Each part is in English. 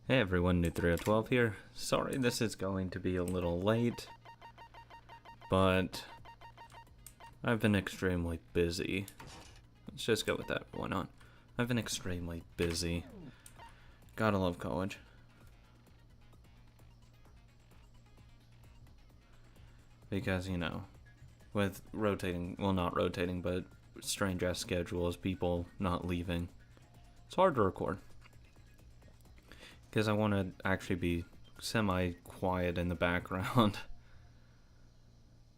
Hey everyone, New 312 here. Sorry this is going to be a little late, but I've been extremely busy. Let's just go with that, why not? I've been extremely busy. Gotta love college. Because, you know, with rotating, well not rotating, but strange ass schedules, people not leaving, it's hard to record. Because I want to actually be semi-quiet in the background.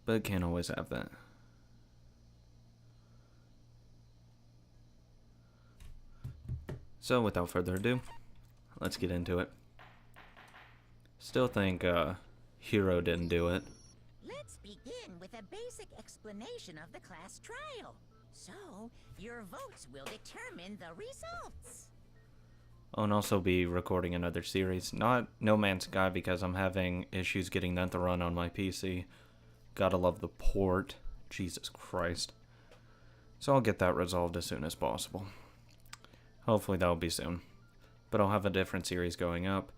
But can't always have that. So without further ado, let's get into it. Still think Hero didn't do it. Let's begin with a basic explanation of the class trial. So, your votes will determine the results. I'll also be recording another series. Not No Man's Sky because I'm having issues getting that to run on my PC. Gotta love the port. Jesus Christ. So I'll get that resolved as soon as possible. Hopefully that'll be soon. But I'll have a different series going up.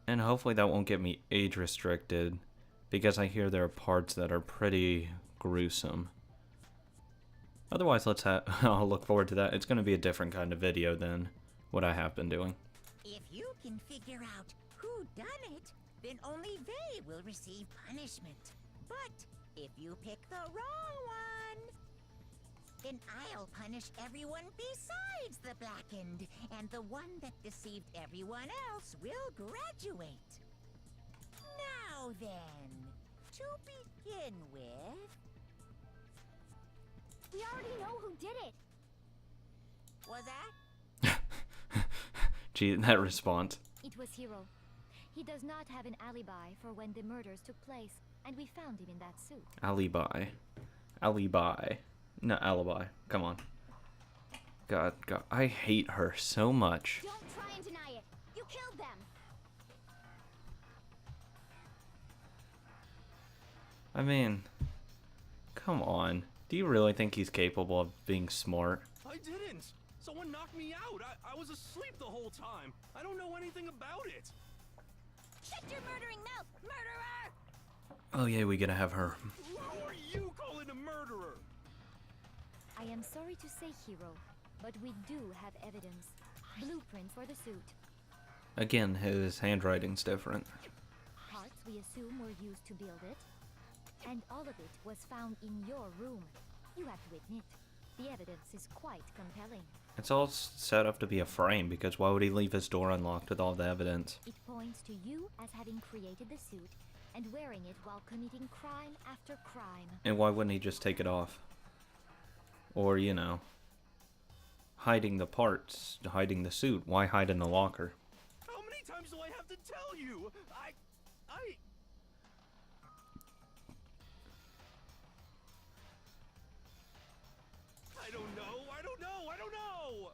And hopefully that won't get me age restricted, because I hear there are parts that are pretty gruesome. Otherwise, I'll look forward to that. It's going to be a different kind of video than what I have been doing. If you can figure out who done it, then only they will receive punishment. But if you pick the wrong one, then I'll punish everyone besides the blackened, and the one that deceived everyone else will graduate. Now then, to begin with... We already know who did it. Was that? Gee, that response. It was Hero. He does not have an alibi for when the murders took place, and we found him in that suit. Alibi. Alibi. No, alibi. Come on. God, I hate her so much. Don't try and deny it. You killed them. I mean, come on. Do you really think he's capable of being smart? I didn't. Someone knocked me out. I was asleep the whole time. I don't know anything about it. Shut your murdering mouth, murderer! Oh yeah, we gotta have her. Who are you calling a murderer? I am sorry to say, Hero, but we do have evidence. Blueprint for the suit. Again, his handwriting's different. Parts we assume were used to build it. And all of it was found in your room. You have to admit, the evidence is quite compelling. It's all set up to be a frame, because why would he leave his door unlocked with all the evidence? It points to you as having created the suit and wearing it while committing crime after crime. And why wouldn't he just take it off? Or, you know, hiding the parts, hiding the suit. Why hide in the locker? How many times do I have to tell you? I don't know. I don't know. I don't know.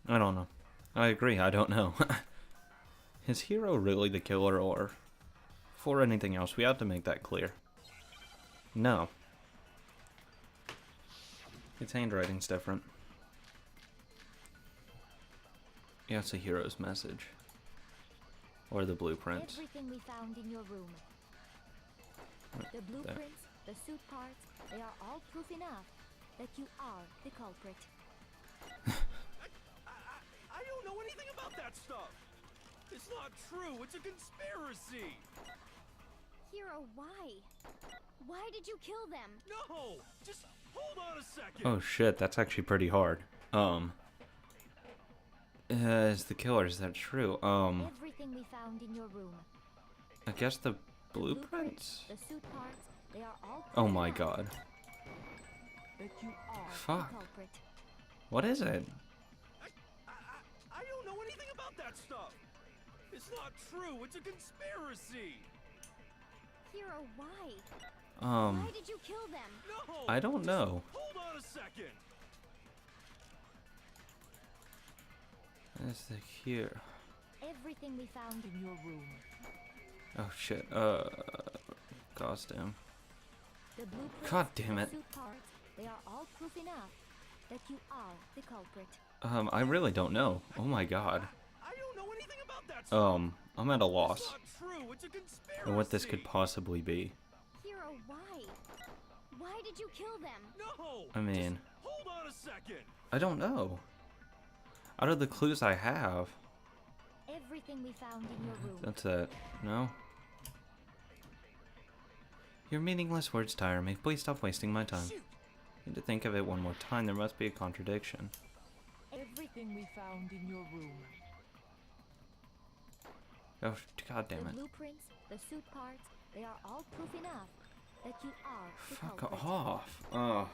I don't know. I agree, I don't know. Is Hero really the killer, or... For anything else, we have to make that clear. No. Its handwriting's different. Yeah, it's a Hero's message. Or the blueprints. Everything we found in your room. The blueprints, the suit parts, they are all proof enough that you are the culprit. I don't know anything about that stuff. It's not true. It's a conspiracy. Hero, why? Why did you kill them? No, just hold on a second. Oh shit, that's actually pretty hard. Is the killer, is that true? Everything we found in your room. I guess the blueprints? The suit parts, they are all proof Oh my enough god. that you are Fuck. the culprit. What is it? I don't know anything about that stuff. It's not true. It's a conspiracy. Hero, why? Um, Why did you kill them? No. I don't just know. Hold on a second. Is the here? Everything we found in your room. Oh shit, costume. The blueprints, God damn it. the suit parts, they are all proof enough that you are the culprit. I really don't know. Oh my god. I don't know anything about that stuff. I'm at a It's loss. not true. It's a conspiracy. And what this could possibly be. Hero, why? Why did you kill them? No. I mean, Just hold on a second. I don't know. Out of the clues I have, Everything we found in your room. that's it. No? Your meaningless words tire me. Please stop wasting my time. Shoot. Need to think of it one more time. There must be a contradiction. Everything we found in your room. Oh, god damn The it. blueprints, the suit parts, they are all proof enough that you are the Fuck culprit. off. Oh.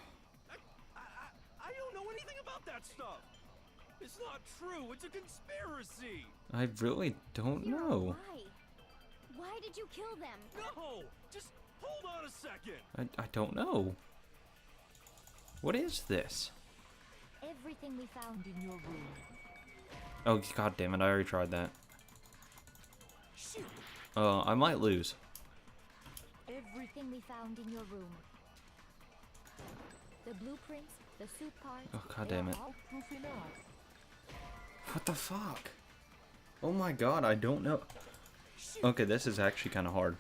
I don't know anything about that stuff. It's not true. It's a conspiracy. I really don't Hero, know. why? Why did you kill them? No. Just hold on a second. I don't know. What is this? Everything we found In your room. Oh, god damn it. I already tried that. Shoot. I might lose. everything we found in your room. The blueprints, the suit parts, Oh, god they damn are it. all proof enough. What the fuck? Oh my god, I don't know. Okay, this is actually kind of hard.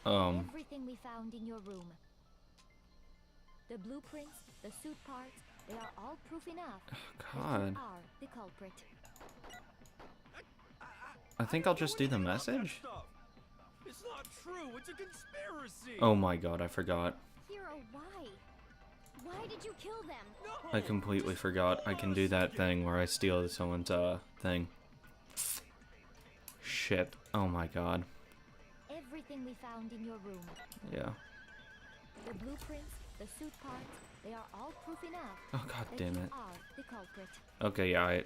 Everything we found in your room. The blueprints, the suit parts, they are all proof enough that God. you are the culprit. I think I'll just do the message. It's not true. It's a conspiracy. Oh my god, I forgot. Hero, why? Why did you kill them? No. I completely forgot. I can do that thing where I steal someone's thing. Shit. Oh my god. Everything we found in your room. Yeah. The blueprints, the suit parts, they are all proof enough Oh god that damn you it. are the culprit. Okay, yeah,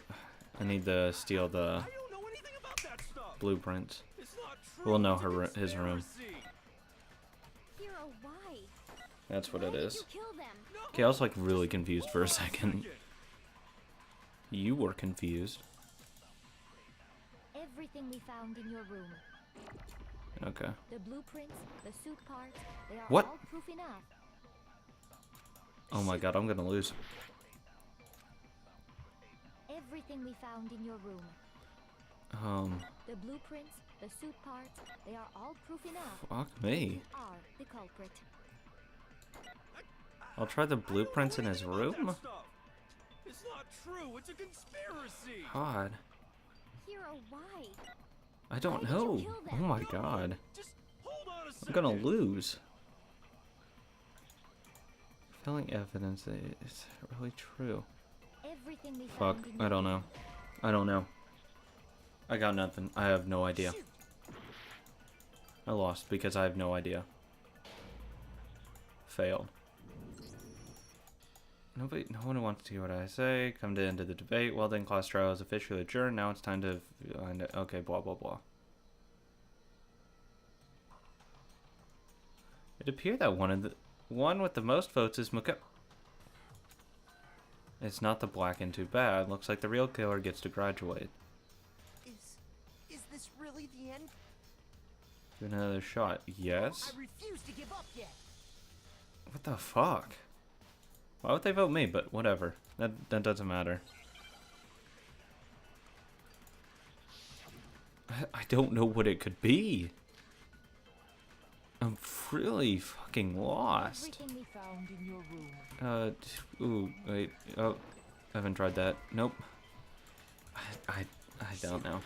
I need to steal the I don't know anything about that stuff. blueprints. It's not true. We'll know It's a his room. conspiracy. Hero, why? That's what Why it did is. you kill them? No. Okay, I was like really Just confused for a hold on second. You were confused. Everything we found in your room. Okay. The blueprints, the suit parts, they are What? all proof enough. Oh my god, I'm gonna lose. Everything we found in your room. The blueprints, the suit parts, they are all proof enough Fuck me. are the culprit. I'll try the blueprints in his room? It's not true. It's a conspiracy. God. Hero, why? I don't Why did you know. kill Oh them? my No. god. Just hold on a I'm second. gonna lose. Filling evidence that it's really true. Everything we Fuck, found in I your don't know. room. I don't know. I got nothing. I have no idea. Shoot. I lost because I have no idea. Failed. No one wants to hear what I say. Come to end of the debate. Well then, class trial is officially adjourned. Now it's time to find it. Okay, blah blah blah. It appeared that one with the most votes is Mako. It's not the black and too bad. Looks like the real killer gets to graduate. Is this really the end? Do another shot. Yes. I refuse to give up yet. What the fuck? Why would they vote me? But whatever. That doesn't matter. I don't know what it could be. I'm really fucking lost. Everything we found in your room. Ooh, wait. Oh, I haven't tried that. Nope. I don't know.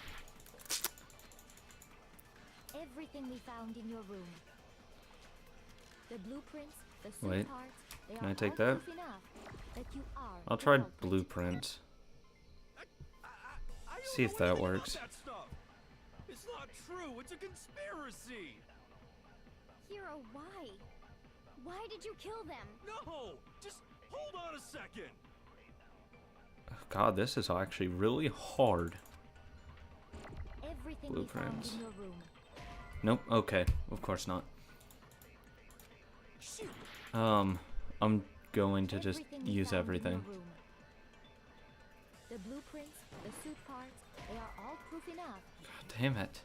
Everything we found in your room. The blueprints, the suit Wait, parts, they can are I take all that? proof enough that you are I'll the try culprit. blueprints. I don't See if know that anything about works. that stuff. It's not true. It's a conspiracy. Hero, why? Why did you kill them? No. Just hold on a second. God, this is actually really hard. Everything Blueprints. we found in your room. Nope. Okay. Of course not. Shoot. I'm going to just Everything we use found in everything. your room. The blueprints, the suit parts, they are all proof enough. God damn it.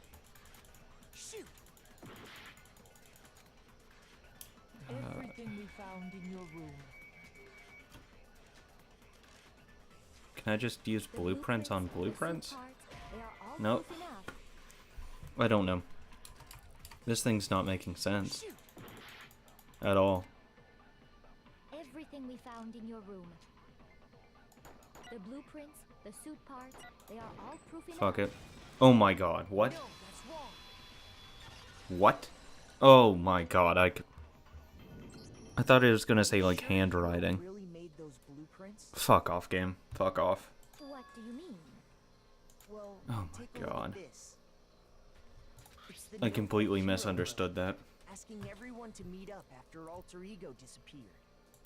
Shoot. Everything we found in your room. Can I just use The blueprints on and the soup blueprints? parts, they are all Nope. proof enough. I don't know. This thing's not making sense. At all. Everything we found in your room. The blueprints, the suit parts, they are all proof enough. Fuck it. Oh my god, what? No, that's wrong. What? Oh my god, I thought it was gonna say like handwriting. Really made those blueprints? Fuck off, game. Fuck off. What do you mean? Well, Oh my take a look at god. this. It's the I notebook completely hero misunderstood that. asking everyone to meet up after Alter Ego disappeared.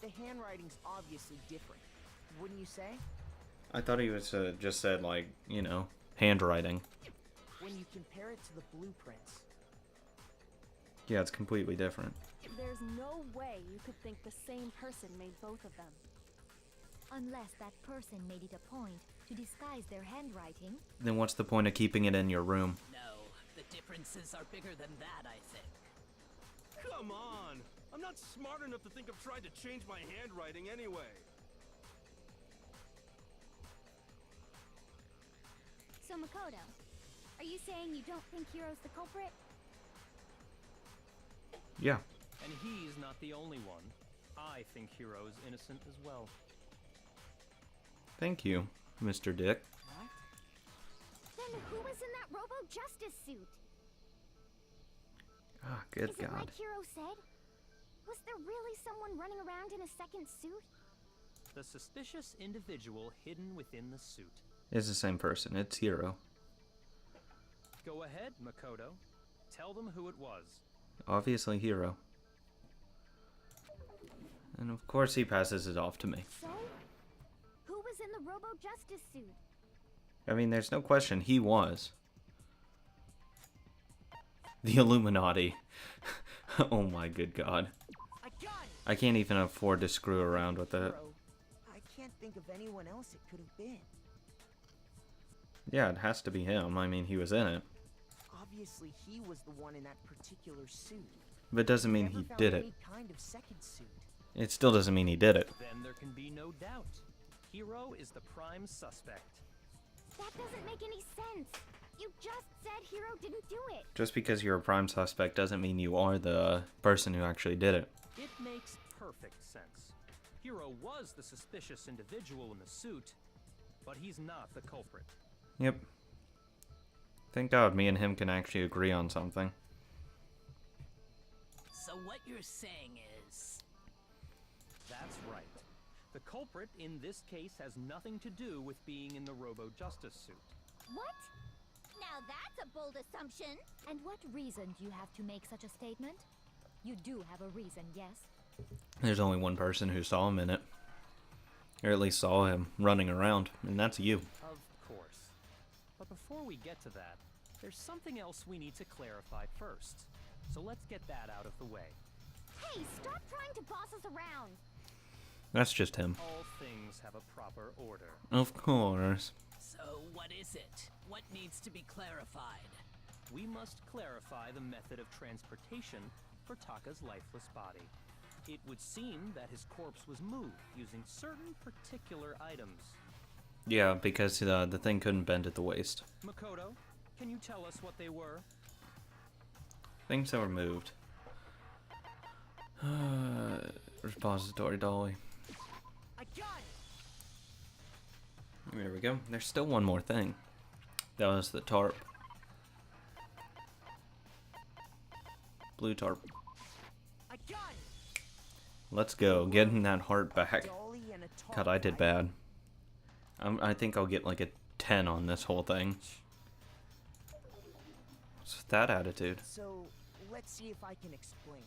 The handwriting's obviously different, wouldn't you say? I thought he was just said like, you know, handwriting. When you compare it to the blueprints. Yeah, it's completely different. There's no way you could think the same person made both of them. Unless that person made it a point to disguise their handwriting. Then what's the point of keeping it in your room? No, the differences are bigger than that, I think. Come on! I'm not smart enough to think of trying to change my handwriting anyway. So Makoto, are you saying you don't think Hiro's the culprit? Yeah. And he's not the only one. I think Hiro is innocent as well. Thank you, Mr. Dick. Then who was in that Robo Justice suit? Ah, good Is it god. like Hiro said? Was there really someone running around in a second suit? The suspicious individual hidden within the suit. It's the same person. It's Hiro. Go ahead, Makoto. Tell them who it was. Obviously Hiro. And of course he passes it off to me. So? Who was in the Robo Justice suit? I mean, there's no question he was. The Illuminati. Oh my good god. I got it! I can't even afford to screw around with it. Hero. I can't think of anyone else it could have been. Yeah, it has to be him. I mean, he was in it. Obviously, he was the one in that particular suit. But it doesn't mean Never he found did it. any kind of second suit. It still doesn't mean he did it. Then there can be no doubt. Hiro is the prime suspect. That doesn't make any sense. You just said Hiro didn't do it. Just because you're a prime suspect doesn't mean you are the person who actually did it. It makes perfect sense. Hiro was the suspicious individual in the suit, but he's not the culprit. Yep. Thank God me and him can actually agree on something. So what you're saying is... That's right. The culprit in this case has nothing to do with being in the Robo Justice suit. What? Now that's a bold assumption. And what reason do you have to make such a statement? You do have a reason, yes? There's only one person who saw him in it. Or at least saw him running around, and that's you. Of course. But before we get to that, there's something else we need to clarify first. So let's get that out of the way. Hey, stop trying to boss us around. That's just him. All things have a proper order. Of course. So what is it? What needs to be clarified? We must clarify the method of transportation for Taka's lifeless body. It would seem that his corpse was moved using certain particular items. Yeah, because the thing couldn't bend at the waist. Makoto, can you tell us what they were? Things that were moved. Repository dolly. I got it! There we go. There's still one more thing. That was the tarp. Blue tarp. I got it! Let's go. Getting that heart back. Dolly and a tarp, God, I did right? bad. I think I'll get like a 10 on this whole thing. What's with that attitude? So, let's see if I can explain.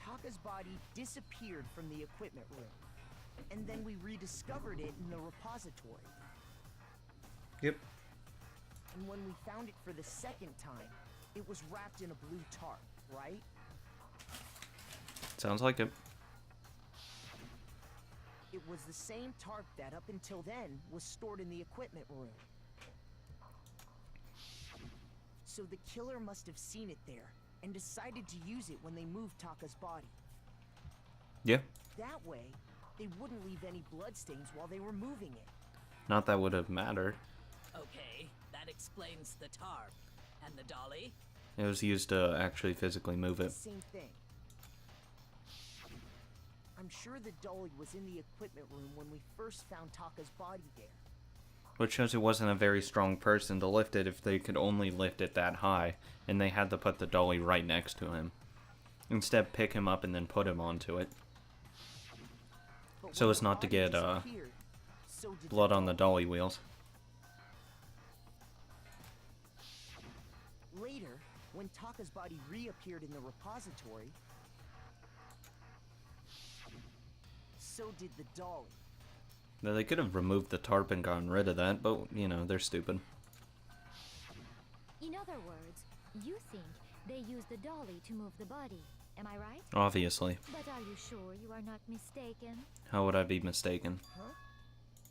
Taka's body disappeared from the equipment room, and then we rediscovered it in the repository. Yep. And when we found it for the second time, it was wrapped in a blue tarp, right? Sounds like it. It was the same tarp that, up until then, was stored in the equipment room. So the killer must have seen it there, and decided to use it when they moved Taka's body. Yeah. That way, they wouldn't leave any bloodstains while they were moving it. Not that would have mattered. Okay, that explains the tarp. And the dolly? It was used to actually physically move it. Same thing. I'm sure the dolly was in the equipment room when we first found Taka's body there. Which shows it wasn't a very strong person to lift it if they could only lift it that high, and they had to put the dolly right next to him. Instead, pick him up and then put him onto it. So as not to get blood on the dolly wheels. Later, when Taka's body reappeared in the repository, so did the dolly. Now, they could have removed the tarp and gotten rid of that, but, you know, they're stupid. In other words, you think they used the dolly to move the body, am I right? Obviously. But are you sure you are not mistaken? How would I be mistaken? Huh?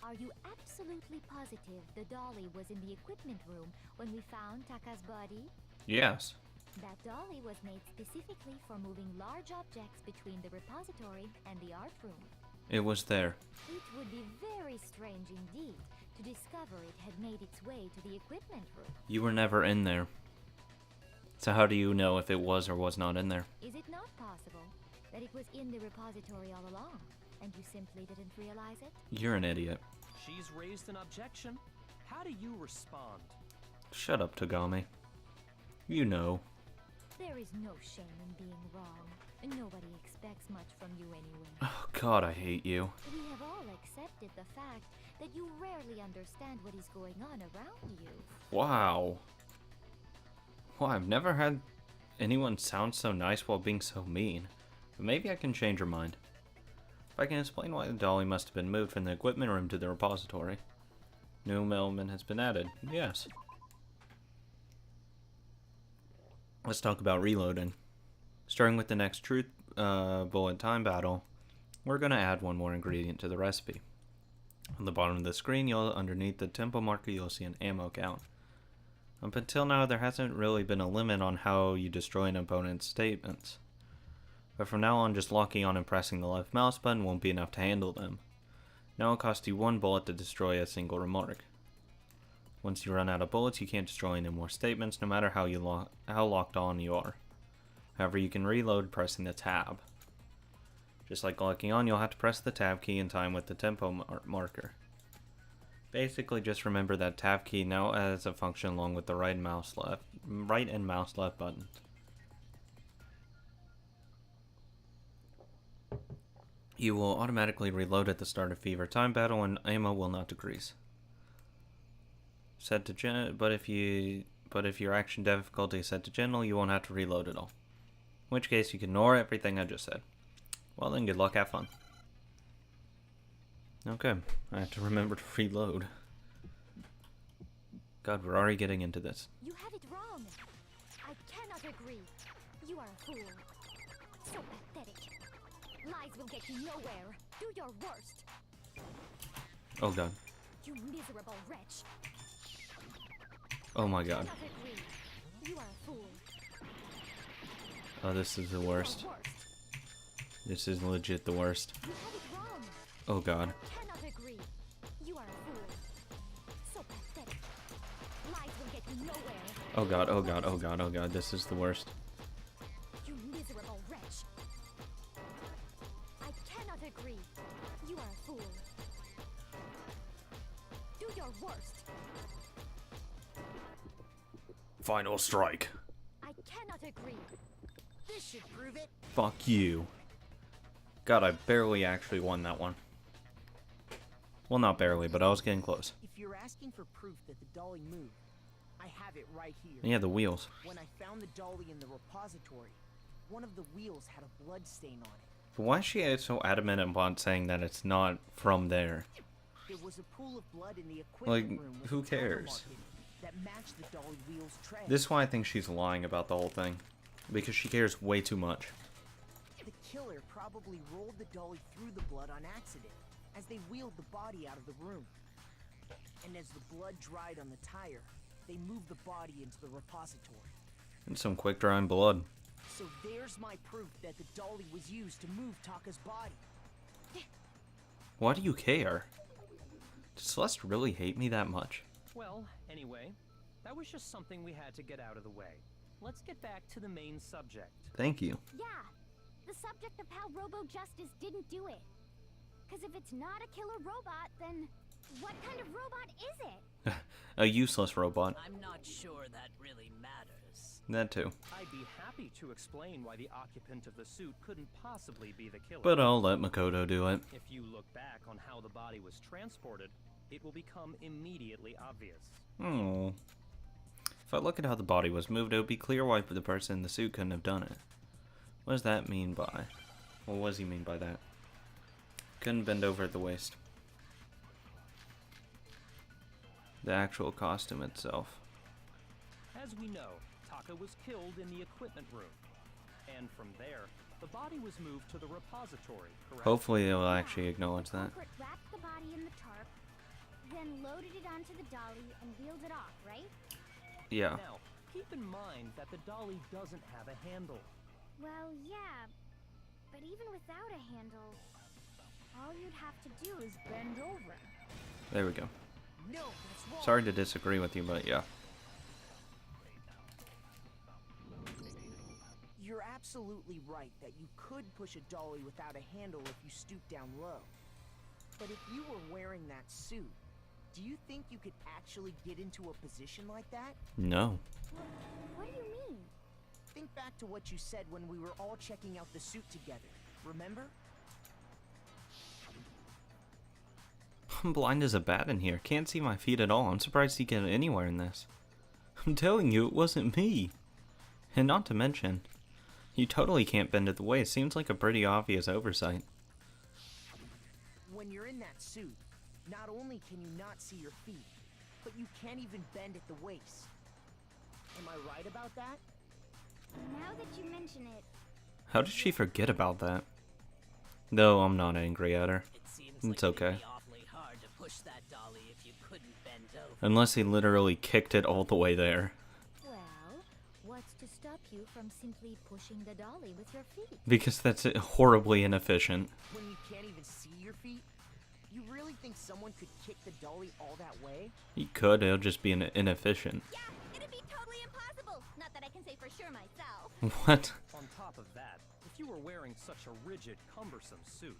Are you absolutely positive the dolly was in the equipment room when we found Taka's body? Yes. That dolly was made specifically for moving large objects between the repository and the art room. It was there. It would be very strange indeed to discover it had made its way to the equipment room. You were never in there. So how do you know if it was or was not in there? Is it not possible that it was in the repository all along, and you simply didn't realize it? You're an idiot. She's raised an objection. How do you respond? Shut up, Tagami. You know. There is no shame in being wrong. Nobody expects much from you anyway. Oh God, I hate you. We have all accepted the fact that you rarely understand what is going on around you. Wow. Well, I've never had anyone sound so nice while being so mean. But maybe I can change your mind. If I can explain why the dolly must have been moved from the equipment room to the repository. New element has been added. Yes. Let's talk about reloading. Starting with the next truth bullet time battle, we're going to add one more ingredient to the recipe. On the bottom of the screen, underneath the tempo marker, you'll see an ammo count. Up until now, there hasn't really been a limit on how you destroy an opponent's statements. But from now on, just locking on and pressing the left mouse button won't be enough to handle them. Now it'll cost you 1 bullet to destroy a single remark. Once you run out of bullets, you can't destroy any more statements, no matter how locked on you are. However, you can reload pressing the tab. Just like locking on, you'll have to press the tab key in time with the tempo marker. Basically, just remember that tab key now has a function along with the right and mouse left buttons. You will automatically reload at the start of Fever Time battle, and ammo will not decrease. Set to but if your action difficulty is set to general, you won't have to reload at all. In which case, you can ignore everything I just said. Well then, good luck, have fun. Okay, I have to remember to reload. God, we're already getting into this. You have it wrong. I cannot agree. You are a fool. So pathetic. Lies will get you nowhere. Do your worst. Oh God. You miserable wretch. Oh my God. I cannot agree. You are a fool. Oh, this is the worst. This is legit the worst. You have it wrong. Oh God. I cannot agree. You are a fool. So pathetic. Lies will get you nowhere. Oh God, oh God, oh God, oh God, this is the worst. You miserable wretch. I cannot agree. You are a fool. Do your worst. Final strike. I cannot agree. This should prove it. Fuck you. God, I barely actually won that one. Well, not barely, but I was getting close. If you're asking for proof that the dolly moved, I have it right here. And yeah, the wheels. When I found the dolly in the repository, one of the wheels had a blood stain on it. But why is she so adamant about saying that it's not from there? There was a pool of blood in the equipment Like, room with who a color cares? marking that matched the dolly wheel's tread. This is why I think she's lying about the whole thing. Because she cares way too much. The killer probably rolled the dolly through the blood on accident as they wheeled the body out of the room. And as the blood dried on the tire, they moved the body into the repository. And some quick drying blood. So there's my proof that the dolly was used to move Taka's body. Why do you care? Does Celeste really hate me that much? Well, anyway, that was just something we had to get out of the way. Let's get back to the main subject. Thank you. Yeah, the subject of how Robo-Justice didn't do it. Because if it's not a killer robot, then what kind of robot is it? A useless robot. I'm not sure that really matters. That too. I'd be happy to explain why the occupant of the suit couldn't possibly be the killer. But I'll let Makoto do it. If you look back on how the body was transported, it will become immediately obvious. Oh. If I look at how the body was moved, it would be clear why the person in the suit couldn't have done it. What does that mean by? What does he mean by that? Couldn't bend over at the waist. The actual costume itself. As we know, Taka was killed in the equipment room. And from there, the body was moved to the repository, correct? Hopefully they'll actually acknowledge that. Culprit wrapped the body in the tarp, then loaded it onto the dolly and wheeled it off, right? Yeah. Now, keep in mind that the dolly doesn't have a handle. Well, yeah, but even without a handle, all you'd have to do is bend over. There we go. No, that's wrong. Sorry to disagree with you, but yeah. You're absolutely right that you could push a dolly without a handle if you stoop down low. But if you were wearing that suit, do you think you could actually get into a position like that? No. What do you mean? Think back to what you said when we were all checking out the suit together. Remember? I'm blind as a bat in here. Can't see my feet at all. I'm surprised he can get anywhere in this. I'm telling you, it wasn't me. And not to mention, you totally can't bend it the way. It seems like a pretty obvious oversight. When you're in that suit, not only can you not see your feet, but you can't even bend at the waist. Am I right about that? Now that you mention it, How did she forget about that? Though I'm not angry at her. It seems It's like okay. it'd be awfully hard to push that dolly if you couldn't bend over. Unless he literally kicked it all the way there. Well, what's to stop you from simply pushing the dolly with your feet? Because that's horribly inefficient. When you can't even see your feet? You really think someone could kick the dolly all that way? He could, it'll just be inefficient. yeah, it'd be totally impossible. Not that I can say for sure myself. What? On top of that, if you were wearing such a rigid, cumbersome suit,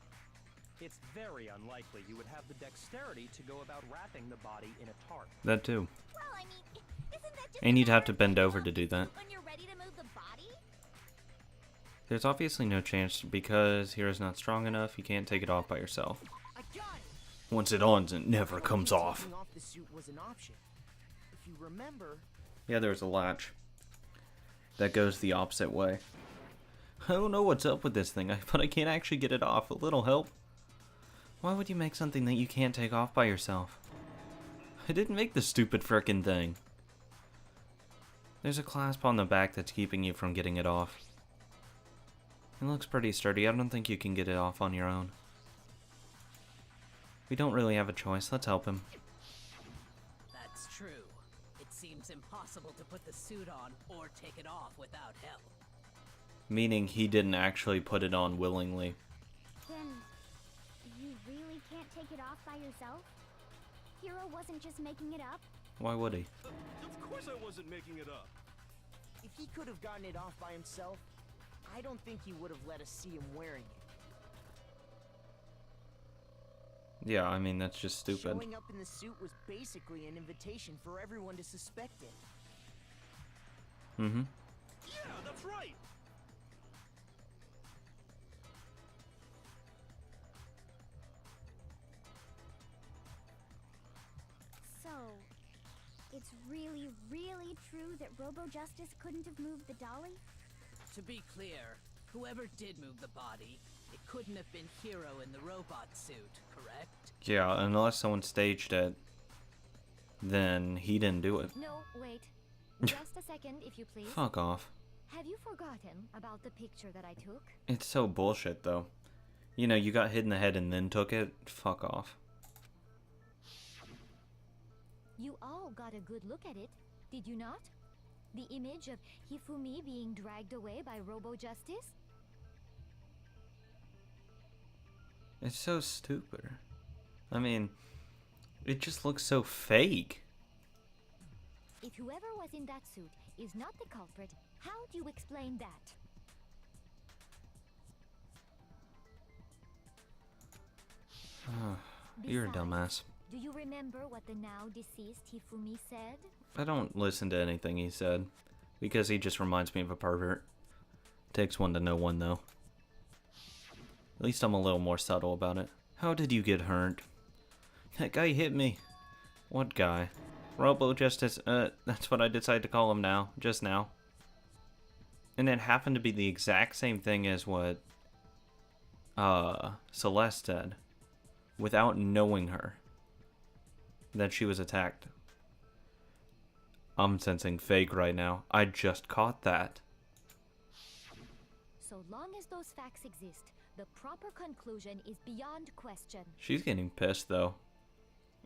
it's very unlikely you would have the dexterity to go about wrapping the body in a tarp. That too. Well, I mean, isn't that just And a you'd have matter to of bend taking over off to the do that. suit when you're ready to move the body? There's obviously no chance because Hero's not strong enough. You can't take it off by yourself. I got it! Once it on, it never comes off. Taking off the suit was an option. If you remember, Yeah, there's a latch that goes the opposite way. I don't know what's up with this thing, but I can't actually get it off. A little help? Why would you make something that you can't take off by yourself? I didn't make this stupid frickin' thing. There's a clasp on the back that's keeping you from getting it off. It looks pretty sturdy. I don't think you can get it off on your own. We don't really have a choice. Let's help him. That's true. It seems impossible to put the suit on or take it off without help. Meaning he didn't actually put it on willingly. Then, you really can't take it off by yourself? Hero wasn't just making it up? Why would he? Of course I wasn't making it up. if he could have gotten it off by himself, I don't think he would have let us see him wearing it. Yeah, I mean, that's just stupid. Showing up in the suit was basically an invitation for everyone to suspect it. Mm-hmm. Yeah, that's right. So, it's really, really true that Robo-Justice couldn't have moved the dolly? To be clear, whoever did move the body, it couldn't have been Hero in the robot suit, correct? Yeah, unless someone staged it, then he didn't do it. No, wait. Just a second, if you please. Fuck off. Have you forgotten about the picture that I took? It's so bullshit, though. You know, you got hit in the head and then took it. Fuck off. You all got a good look at it, did you not? The image of Hifumi being dragged away by Robo-Justice? It's so stupid. I mean, it just looks so fake. If whoever was in that suit is not the culprit, how do you explain that? You're a Besides, dumbass. Do you remember what the now deceased Hifumi said? I don't listen to anything he said, because he just reminds me of a pervert. Takes one to know one, though. At least I'm a little more subtle about it. How did you get hurt? That guy hit me. What guy? Robo-Justice, that's what I decided to call him now, just now. And it happened to be the exact same thing as what, Celeste said. Without knowing her. That she was attacked. I'm sensing fake right now. I just caught that. So long as those facts exist, the proper conclusion is beyond question. She's getting pissed, though.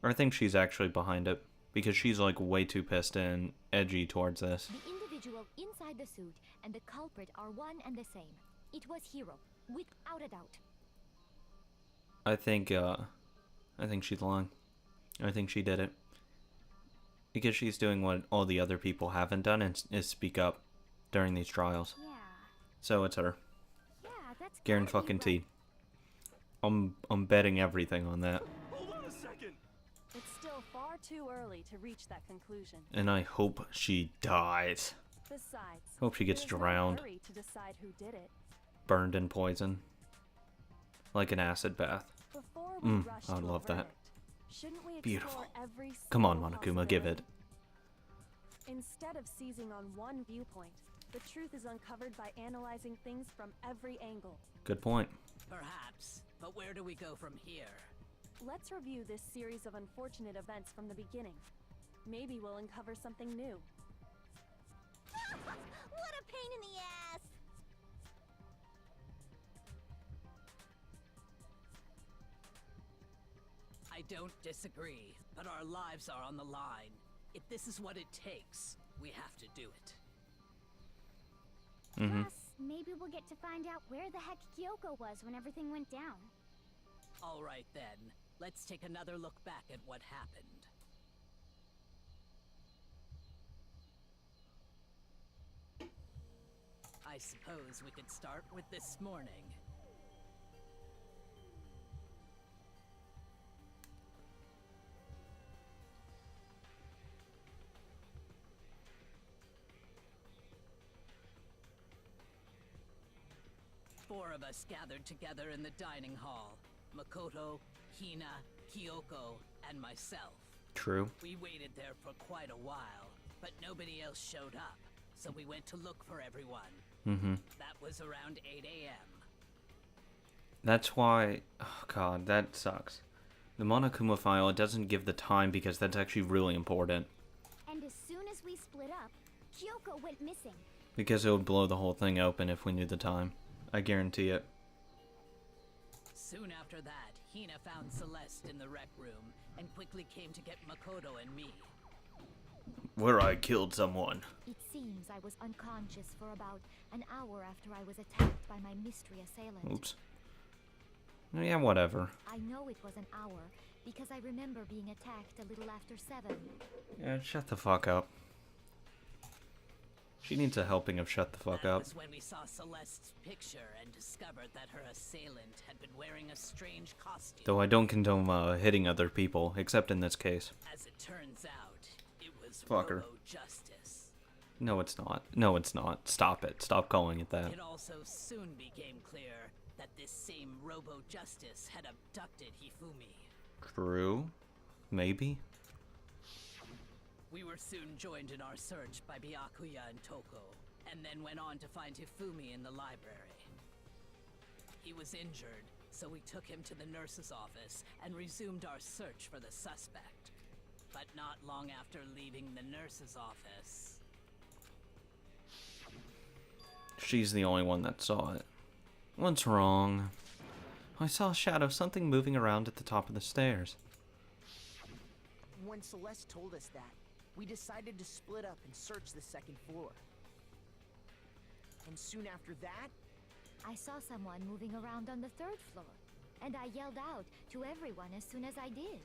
Or I think she's actually behind it. Because she's, like, way too pissed and edgy towards this. The individual inside the suit and the culprit are one and the same. It was Hiro, without a doubt. I think she's lying. I think she did it. Because she's doing what all the other people haven't done, and is speak up during these trials. Yeah. So it's her. Yeah, that's Guaranteed. I'm betting everything on that. Hold on a second. It's still far too early to reach that conclusion. And I hope she dies. Besides, Hope she gets there's no drowned. hurry to decide who did it. Burned in poison. Like an acid bath. Before we rush I would to a love that. verdict, shouldn't we explore Beautiful. every Come on, single Monokuma, give it. possibility? Instead of seizing on one viewpoint, the truth is uncovered by analyzing things from every angle. Good point. Perhaps, but where do we go from here? Let's review this series of unfortunate events from the beginning. Maybe we'll uncover something new. What a pain in the ass! I don't disagree, but our lives are on the line. If this is what it takes, we have to do it. Plus, maybe we'll get to find out where the heck Kyoko was when everything went down. All right then, let's take another look back at what happened. I suppose we could start with this morning. Four of us gathered together in the dining hall. Makoto, Hina, Kyoko, and myself. True. We waited there for quite a while, but nobody else showed up, so we went to look for everyone. That was around 8 a.m. That's why... Oh god, that sucks. The Monokuma file, it doesn't give the time because that's actually really important. And as soon as we split up, Kyoko went missing. Because it would blow the whole thing open if we knew the time. I guarantee it. Soon after that, Hina found Celeste in the rec room and quickly came to get Makoto and me. Where I killed someone. It seems I was unconscious for about an hour after I was attacked by my mystery assailant. Oops. Yeah, whatever. I know it was an hour because I remember being attacked a little after 7. Yeah, shut the fuck up. She needs a helping of shut the fuck That up. was when we saw Celeste's picture and discovered that her assailant had been wearing a strange costume. Though I don't condone hitting other people, except in this case. As it turns out, it was Fucker. Robo-Justice. No, it's not. No, it's not. Stop it. Stop calling it that. It also soon became clear that this same Robo-Justice had abducted Hifumi. True. Maybe. We were soon joined in our search by Byakuya and Toko, and then went on to find Hifumi in the library. He was injured, so we took him to the nurse's office and resumed our search for the suspect. But not long after leaving the nurse's office... She's the only one that saw it. What's wrong? I saw a shadow, something moving around at the top of the stairs. When Celeste told us that, we decided to split up and search the second floor. And soon after that, I saw someone moving around on the 3rd floor, and I yelled out to everyone as soon as I did.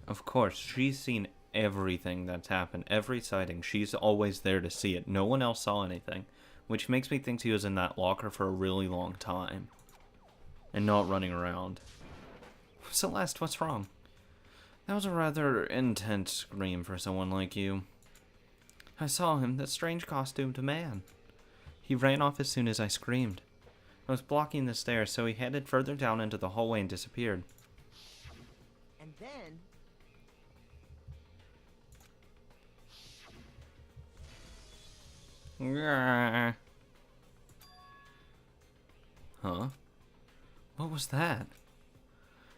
Of course, she's seen everything that's happened, every sighting. She's always there to see it. No one else saw anything, which makes me think he was in that locker for a really long time and not running around. Celeste, what's wrong? That was a rather intense scream for someone like you. I saw him, that strange costumed man. He ran off as soon as I screamed. I was blocking the stairs, so he headed further down into the hallway and disappeared. and then... Huh? What was that?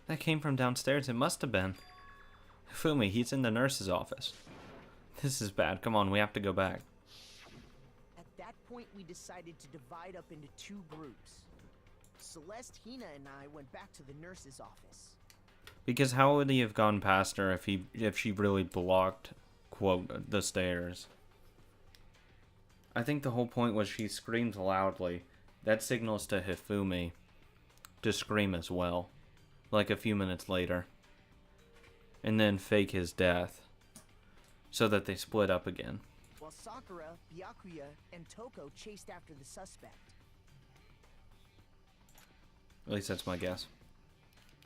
That came from downstairs, it must have been. Fumi, he's in the nurse's office. This is bad. Come on, we have to go back. At that point, we decided to divide up into 2 groups. Celeste, Hina, and I went back to the nurse's office. Because how would he have gone past her if she really blocked, quote, the stairs? I think the whole point was she screamed loudly. That signals to Hifumi to scream as well, like a few minutes later. And then fake his death, so that they split up again. While Sakura, Byakuya, and Toko chased after the suspect. At least that's my guess.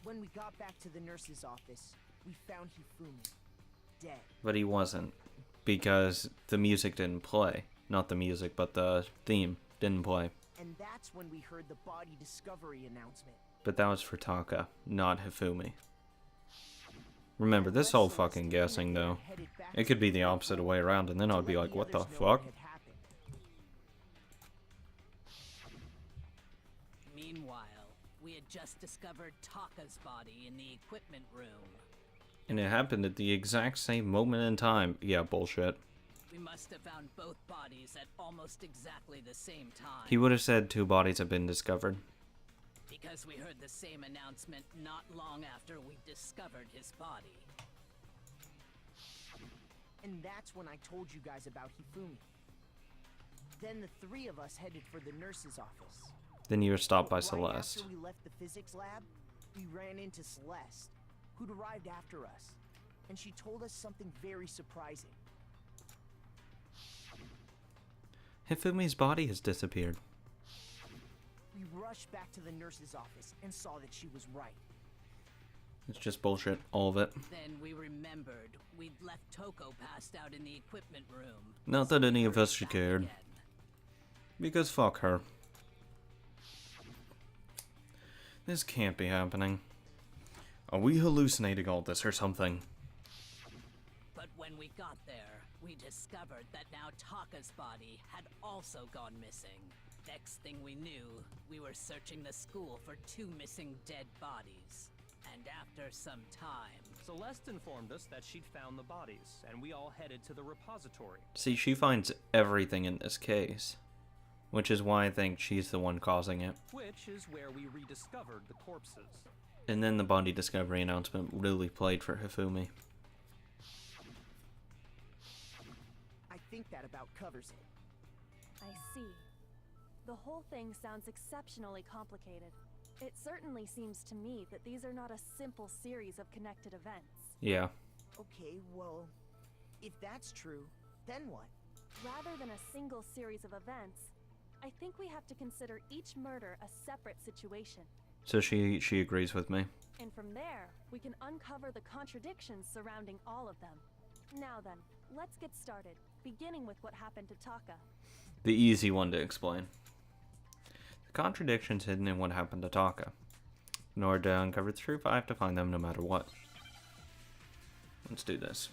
When we got back to the nurse's office, we found Hifumi dead. But he wasn't, because the music didn't play. Not the music, but the theme didn't play. And that's when we heard the body discovery announcement. But that was for Taka, not Hifumi. Remember, this whole fucking guessing, though. It could be the opposite way around, and then I'd be like, what the fuck? Meanwhile, we had just discovered Taka's body in the equipment room. And it happened at the exact same moment in time. Yeah, bullshit. We must have found both bodies at almost exactly the same time. He would have said 2 bodies have been discovered. Because we heard the same announcement not long after we discovered his body. And that's when I told you guys about Hifumi. Then the 3 of us headed for the nurse's office. Then you were stopped by Right Celeste. after we left the physics lab, we ran into Celeste, who'd arrived after us. And she told us something very surprising. Hifumi's body has disappeared. We rushed back to the nurse's office and saw that she was right. It's just bullshit, all of it. Then we remembered we'd left Toko passed out in the equipment room. Not that any of us should Back cared. again. Because fuck her. This can't be happening. Are we hallucinating all this or something? But when we got there, we discovered that now Taka's body had also gone missing. Next thing we knew, we were searching the school for 2 missing dead bodies. And after some time... Celeste informed us that she'd found the bodies, and we all headed to the repository. See, she finds everything in this case. Which is why I think she's the one causing it. Which is where we rediscovered the corpses. And then the body discovery announcement really played for Hifumi. I think that about covers it. I see. The whole thing sounds exceptionally complicated. It certainly seems to me that these are not a simple series of connected events. Yeah. Okay, well, if that's true, then what? Rather than a single series of events, I think we have to consider each murder a separate situation. So she agrees with me. And from there, we can uncover the contradictions surrounding all of them. Now then, let's get started, beginning with what happened to Taka. The easy one to explain. The contradictions hidden in what happened to Taka. In order to uncover the truth, I have to find them no matter what. Let's do this.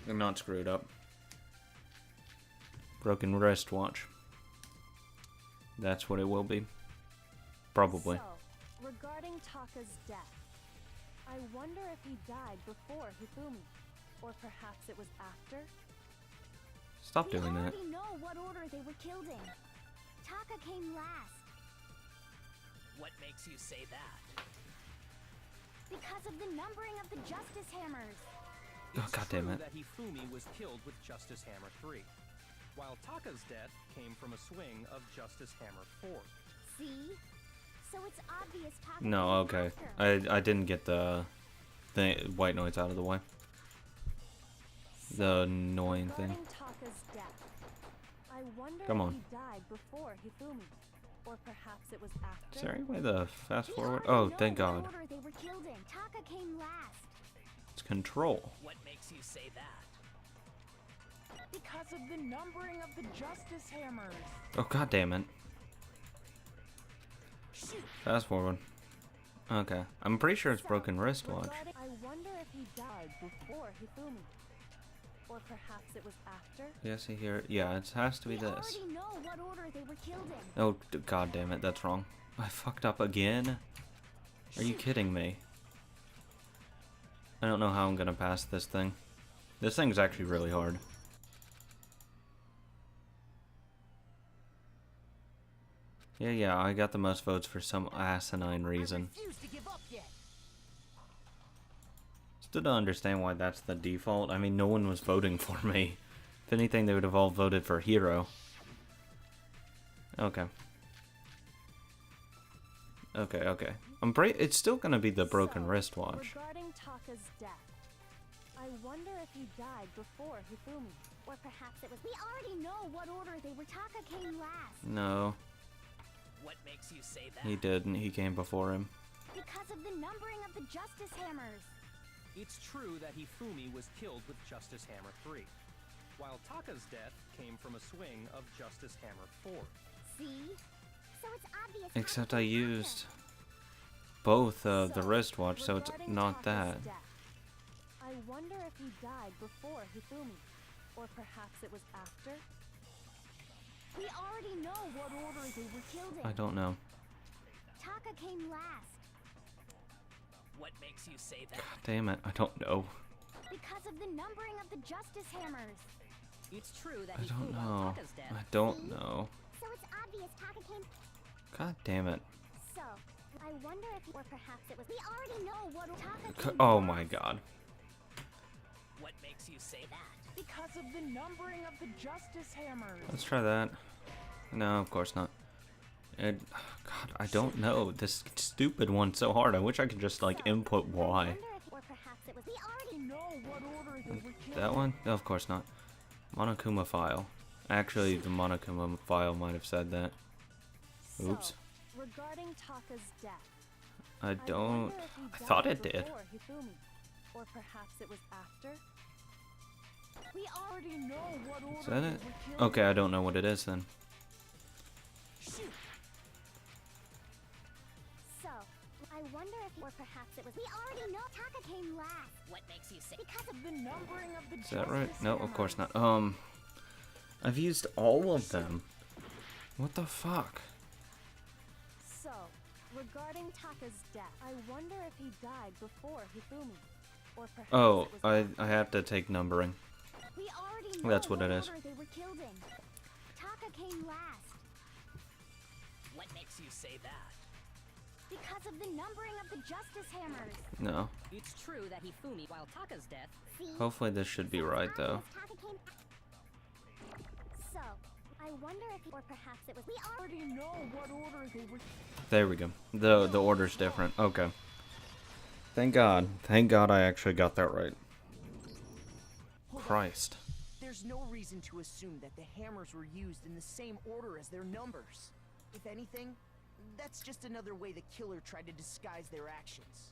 I'm not screwed up. Broken wristwatch. That's what it will be. Probably. So, regarding Taka's death, I wonder if he died before Hifumi, or perhaps it was after? Stop doing that. We already know what order they were killed in. Taka came last. What makes you say that? Because of the numbering of the Justice Hammers. Oh, God damn it. That Hifumi was killed with Justice Hammer 3, while Taka's death came from a swing of Justice Hammer 4. See? So it's obvious Taka No, came okay. after. I didn't get the white noise out of the way. The annoying thing. Regarding Taka's death, I wonder Come if on. he died before Hifumi, or perhaps it was after. Is there any way to fast We forward? already Oh, know thank what God. order they were killed in. Taka came last. It's control. What makes you say that? Because of the numbering of the Justice Hammers. Oh, God damn it. Fast forward. Okay. I'm pretty sure it's broken wristwatch. I wonder if he died before Hifumi, or perhaps it was after. Yes, I hear it. Yeah, it has to be We this. already know what order they were killed in. Oh, God damn it. That's wrong. I fucked up again? Are you kidding me? I don't know how I'm gonna pass this thing. This thing's actually really hard. Yeah, I got the most votes for some asinine reason. Refuse to give up yet. Still don't understand why that's the default. I mean, no one was voting for me. If anything, they would have all voted for Hero. Okay. Okay. It's still gonna be the broken wristwatch. Regarding Taka's death, I wonder if he died before Hifumi. Or perhaps it was. We already know what order they were. Taka came last. No, What makes you say that? he didn't. He came before him. Because of the numbering of the Justice Hammers. It's true that Hifumi was killed with Justice Hammer 3, while Taka's death came from a swing of Justice Hammer 4. See? So it's obvious. Except Taka I came used both the So, wristwatch, so it's regarding not Taka's that. death, I wonder if he died before Hifumi, or perhaps it was after. after. We already know what order they were killed in. I don't know. Taka came last. What makes you say that? God damn it, I don't know. Because of the numbering of the Justice Hammers. It's true that I he don't flew know. on Taka's death. I don't know. So it's obvious Taka came. God damn it. So, I wonder if. Or perhaps it was. We already know what Taka came Oh last. my God. What makes you say that? Because of the numbering of the Justice Hammers. Let's try that. No, of course not. God, I don't know. This stupid one's so hard. I wish I could just like input I Y. wonder if. Or perhaps it was. We already Know what order they were killed That one? No, of course not. Monokuma file. Actually, the Monokuma file might have said that. Oops. So, regarding Taka's death, I don't. wonder if he I thought died it did. before Hifumi, or perhaps it was after. We already know what order Is that they it? were killed Okay, I don't know what it is then. So, I wonder if. Or perhaps it was. We already know Taka came last. What makes you say? Because of in. The numbering of the Is that right? Justice No, of course Hammers. not. I've used all of them. What the fuck? So, regarding Taka's death, I wonder if he died before Hifumi, or perhaps Oh, it was I have to take numbering. We already know That's what it is. order they were killed in. Taka came last. What makes you say that? Because of the numbering of the Justice Hammers. No. It's true that Hifumi, while Taka's death, See? Hopefully this should be So it's right though. obvious Taka came. So, I wonder if. Or perhaps it was. We already. Already know what order they were. There we go. The order's different. Okay. Thank God. Thank God I actually got that right. Hold on. Christ. There's no reason to assume that the hammers were used in the same order as their numbers. If anything, that's just another way the killer tried to disguise their actions.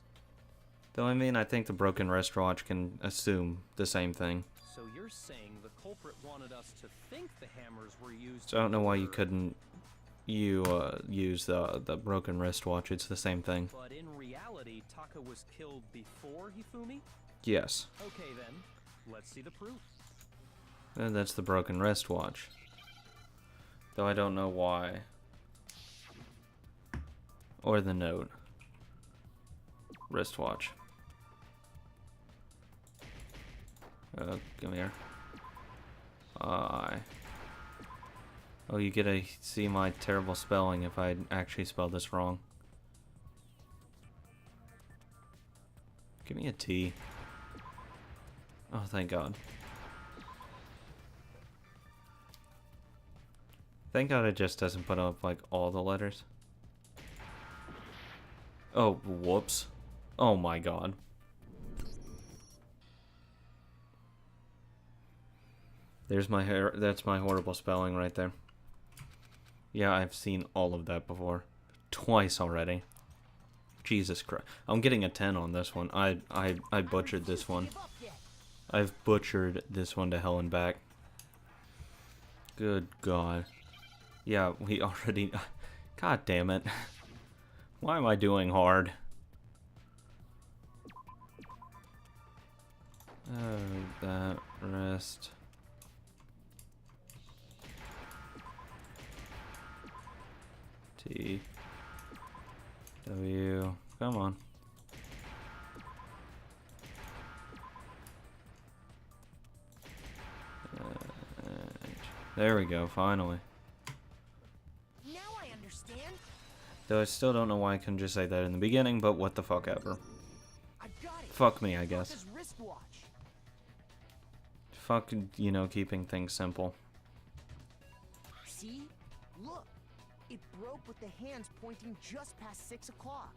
Though I mean, I think the broken wristwatch can assume the same thing. So you're saying the culprit wanted us to think the hammers were used. So I don't know why you for- couldn't use the broken wristwatch. It's the same thing. But in reality, Taka was killed before Hifumi? Yes. Okay then, let's see the proof. And that's the broken wristwatch. Though I don't know why. Or the note. Wristwatch. Come here. Oh, you get to see my terrible spelling if I actually spelled this wrong. Give me a T. Oh, thank God. Thank God it just doesn't put up, like, all the letters. Oh, whoops. Oh my God. There's my hair. That's my horrible spelling right there. Yeah, I've seen all of that before. Twice already. Jesus Christ. I'm getting a 10 on this one. I butchered this one. I've butchered this one to hell and back. Good God. Yeah, we already... God damn it. Why am I doing hard? Oh, that rest. T. W. Come on. There we go, finally. Now I understand. Though I still don't know why I couldn't just say that in the beginning, but what the fuck ever. I got it. Fuck me, I guess. His wristwatch. Fuck, you know, keeping things simple. See? Look. It broke with the hands pointing just past 6 o'clock.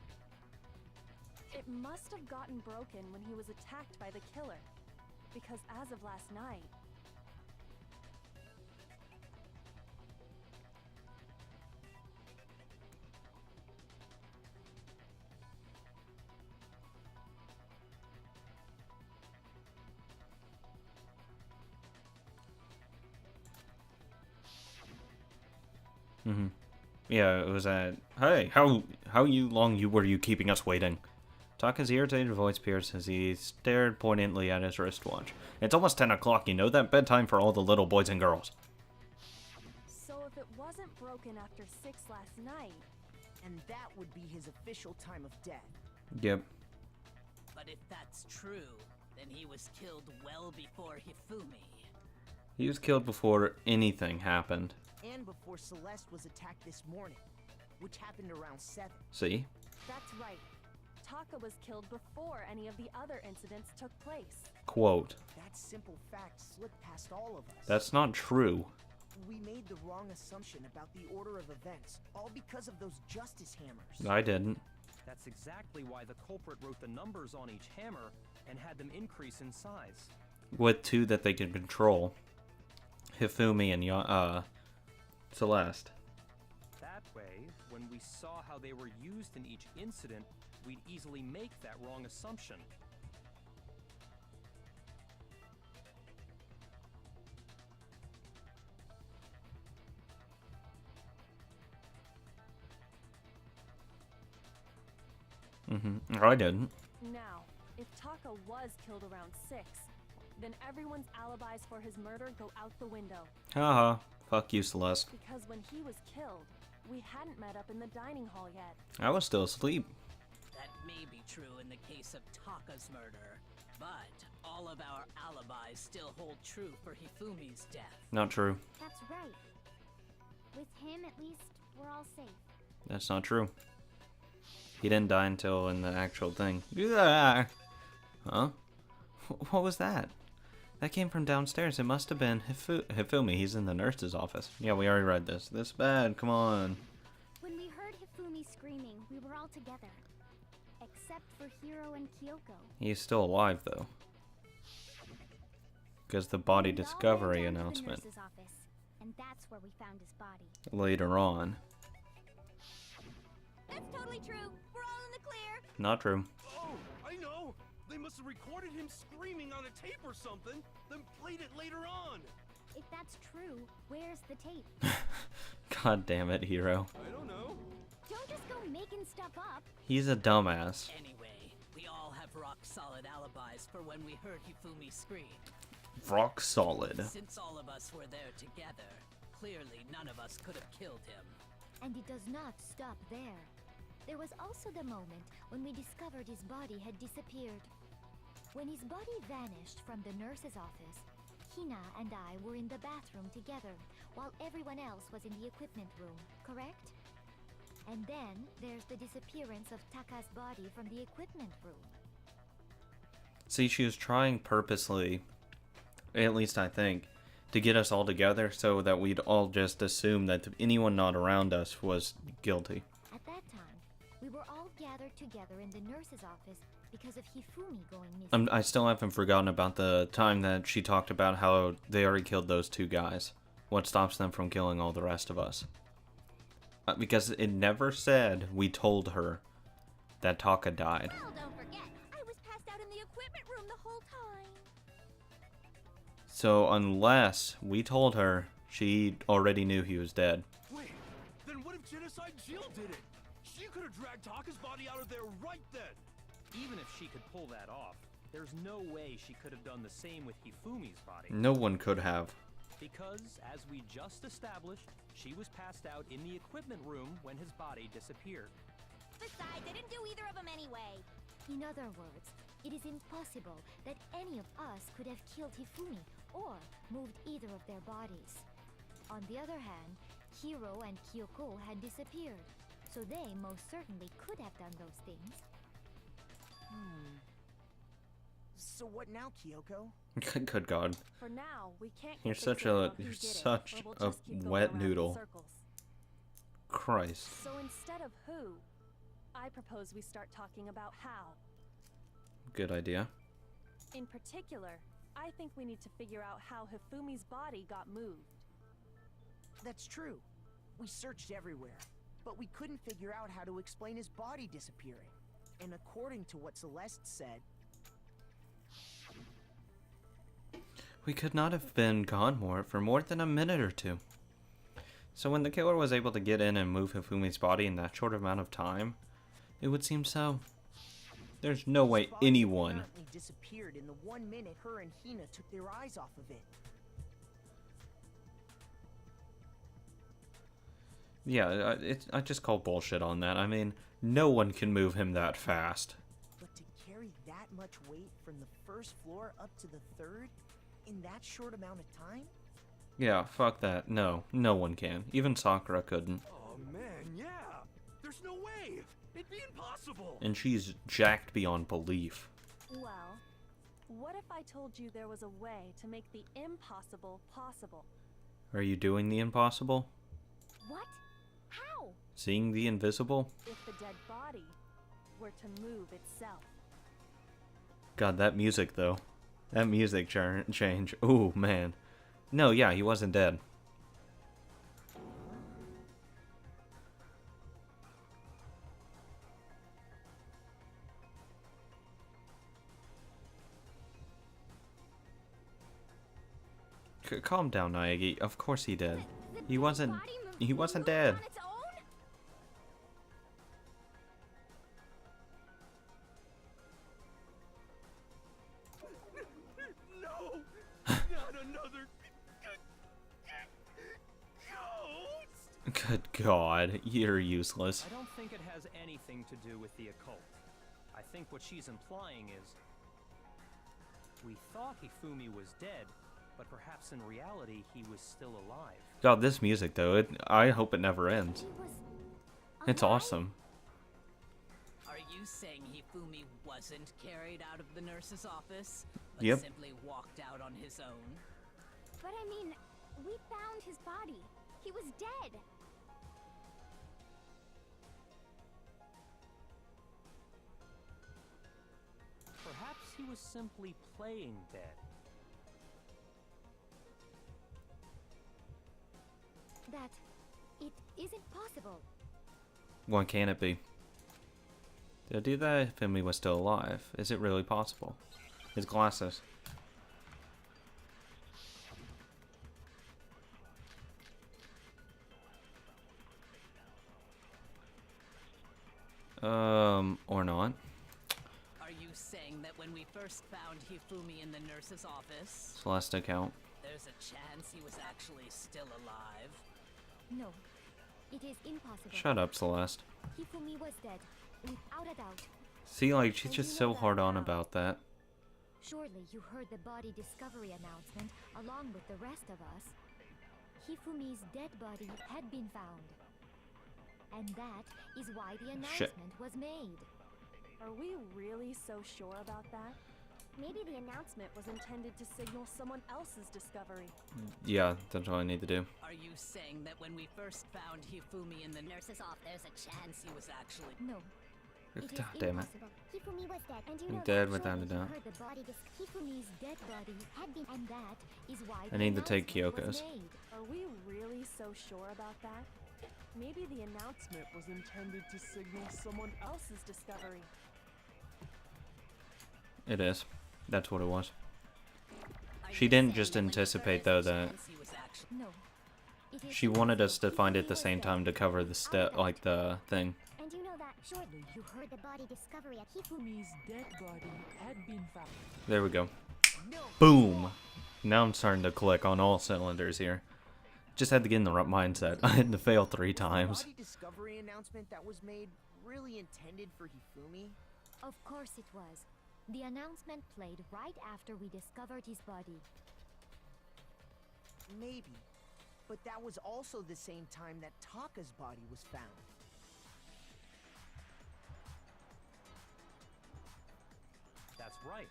It must have gotten broken when he was attacked by the killer. Because as of last night... Mm-hmm. Yeah, it was at... Hey, how long were you keeping us waiting? Taka's irritated voice pierced as he stared poignantly at his wristwatch. It's almost 10 o'clock, you know that? Bedtime for all the little boys and girls. So if it wasn't broken after 6 last night... And that would be his official time of death. Yep. But if that's true, then he was killed well before Hifumi. He was killed before anything happened. And before Celeste was attacked this morning, which happened around 7. See? That's right. Taka was killed before any of the other incidents took place. Quote. That simple fact slipped past all of us. That's not true. We made the wrong assumption about the order of events, all because of those justice hammers. I didn't. That's exactly why the culprit wrote the numbers on each hammer and had them increase in size. With 2 that they can control. Hifumi and Celeste. That way, when we saw how they were used in each incident, we'd easily make that wrong assumption. I didn't. Now, if Taka was killed around 6, then everyone's alibis for his murder go out the window. Haha. Fuck you, Celeste. Because when he was killed, we hadn't met up in the dining hall yet. I was still asleep. That may be true in the case of Taka's murder, but all of our alibis still hold true for Hifumi's death. Not true. That's right. With him, at least, we're all safe. That's not true. He didn't die until in the actual thing. Huh? What was that? That came from downstairs. It must have been Hifumi. He's in the nurse's office. Yeah, we already read this. This bad. Come on. When we heard Hifumi screaming, we were all together. Except for Hiro and Kyoko. He's still alive, though. Because the body We all discovery went down to the announcement nurse's office, and that's where we found his body. later on. That's totally true. We're all in the clear. Not true. Oh, I know! They must have recorded him screaming on a tape or something, then played it later on! If that's true, where's the tape? God damn it, Hiro. I don't know. Don't just go making stuff up. He's a dumbass. Anyway, we all have rock-solid alibis for when we heard Hifumi scream. Rock solid. Since all of us were there together, clearly none of us could have killed him. And it does not stop there. There was also the moment when we discovered his body had disappeared. When his body vanished from the nurse's office, Hina and I were in the bathroom together, while everyone else was in the equipment room, correct? And then there's the disappearance of Taka's body from the equipment room. See, she was trying purposely, at least I think, to get us all together so that we'd all just assume that anyone not around us was guilty. At that time, we were all gathered together in the nurse's office because of Hifumi going missing. I still haven't forgotten about the time that she talked about how they already killed those 2 guys. What stops them from killing all the rest of us? Because it never said we told her that Taka died. Well, don't forget, I was passed out in the equipment room the whole time. So unless we told her, she already knew he was dead. Wait, then what if Genocide Jill did it? She could have dragged Taka's body out of there right then. Even if she could pull that off, there's no way she could have done the same with Hifumi's body. No one could have. Because, as we just established, she was passed out in the equipment room when his body disappeared. Besides, I didn't do either of them anyway. In other words, it is impossible that any of us could have killed Hifumi or moved either of their bodies. On the other hand, Hiro and Kyoko had disappeared, so they most certainly could have done those things. So what now, Kyoko? Good God. For now, we can't You're get such fixated a on who you're did it, such or we'll a just keep going wet around in noodle. circles. Christ. So instead of who, I propose we start talking about how. Good idea. In particular, I think we need to figure out how Hifumi's body got moved. That's true. We searched everywhere, but we couldn't figure out how to explain his body disappearing. And according to what Celeste said, We could not have been gone for more than a minute or 2. So when the killer was able to get in and move Hifumi's body in that short amount of time, it would seem so. There's no way his body anyone... apparently disappeared in the 1 minute her and Hina took their eyes off of it. Yeah, I just call bullshit on that. I mean, no one can move him that fast. But to carry that much weight from the first floor up to the 3rd in that short amount of time? Yeah, fuck that. No one can. Even Sakura couldn't. Oh man, yeah. There's no way. It'd be impossible. And she's jacked beyond belief. Well, what if I told you there was a way to make the impossible possible? Are you doing the impossible? What? How? Seeing the invisible? If the dead body were to move itself. God, that music though. That music change. Ooh, man. No, yeah, he wasn't dead. Calm down, Naegi. Of course he did. He wasn't dead. No, not another ghost. Good God, you're useless. I don't think it has anything to do with the occult. I think what she's implying is... we thought Hifumi was dead, but perhaps in reality he was still alive. God, this music though, I hope it never ends. It's awesome. Are you saying Hifumi wasn't carried out of the nurse's office, but Yep. simply walked out on his own? But I mean, we found his body. He was dead. Perhaps he was simply playing dead. That it isn't possible. Why can't it be? They'll do that if Hifumi was still alive. Is it really possible? His glasses. Or not. Are you saying that when we first found Hifumi in the nurse's office, Celeste account. there's a chance he was actually still alive? No, it is impossible. Shut up, Celeste. Hifumi was dead, without a doubt. See, like, she's just so hard on about that. Surely you heard the body discovery announcement along with the rest of us. Hifumi's dead body had been found. And that is why the announcement was made. Are we really so sure about that? Maybe the announcement was intended to signal someone else's discovery. Yeah, that's all I need to do. Are you saying that when we first found Hifumi in the nurse's office, there's a chance he was actually... No. It is God damn it. impossible. Hifumi was dead, and you I'm know dead that without a surely doubt. you heard the body Hifumi's dead body had been, and that is why I the need to take announcement was Kyoko's. made. Are we really so sure about that? Maybe the announcement was intended to signal someone else's discovery. It is. That's what it was. Are She you didn't saying just that when you anticipate, heard though, there's a that chance he was actually... No. It is she wanted us to impossible. find it Hifumi at the was same dead. time to cover the like the thing. And you know that shortly you heard the body discovery at Hifumi's dead body had been found. There we go. Boom! Now I'm starting to click on all cylinders here. Just had to get in the right mindset. I had to fail 3 times. The body discovery announcement that was made really intended for Hifumi? Of course it was. The announcement played right after we discovered his body. Maybe. But that was also the same time that Taka's body was found. That's right.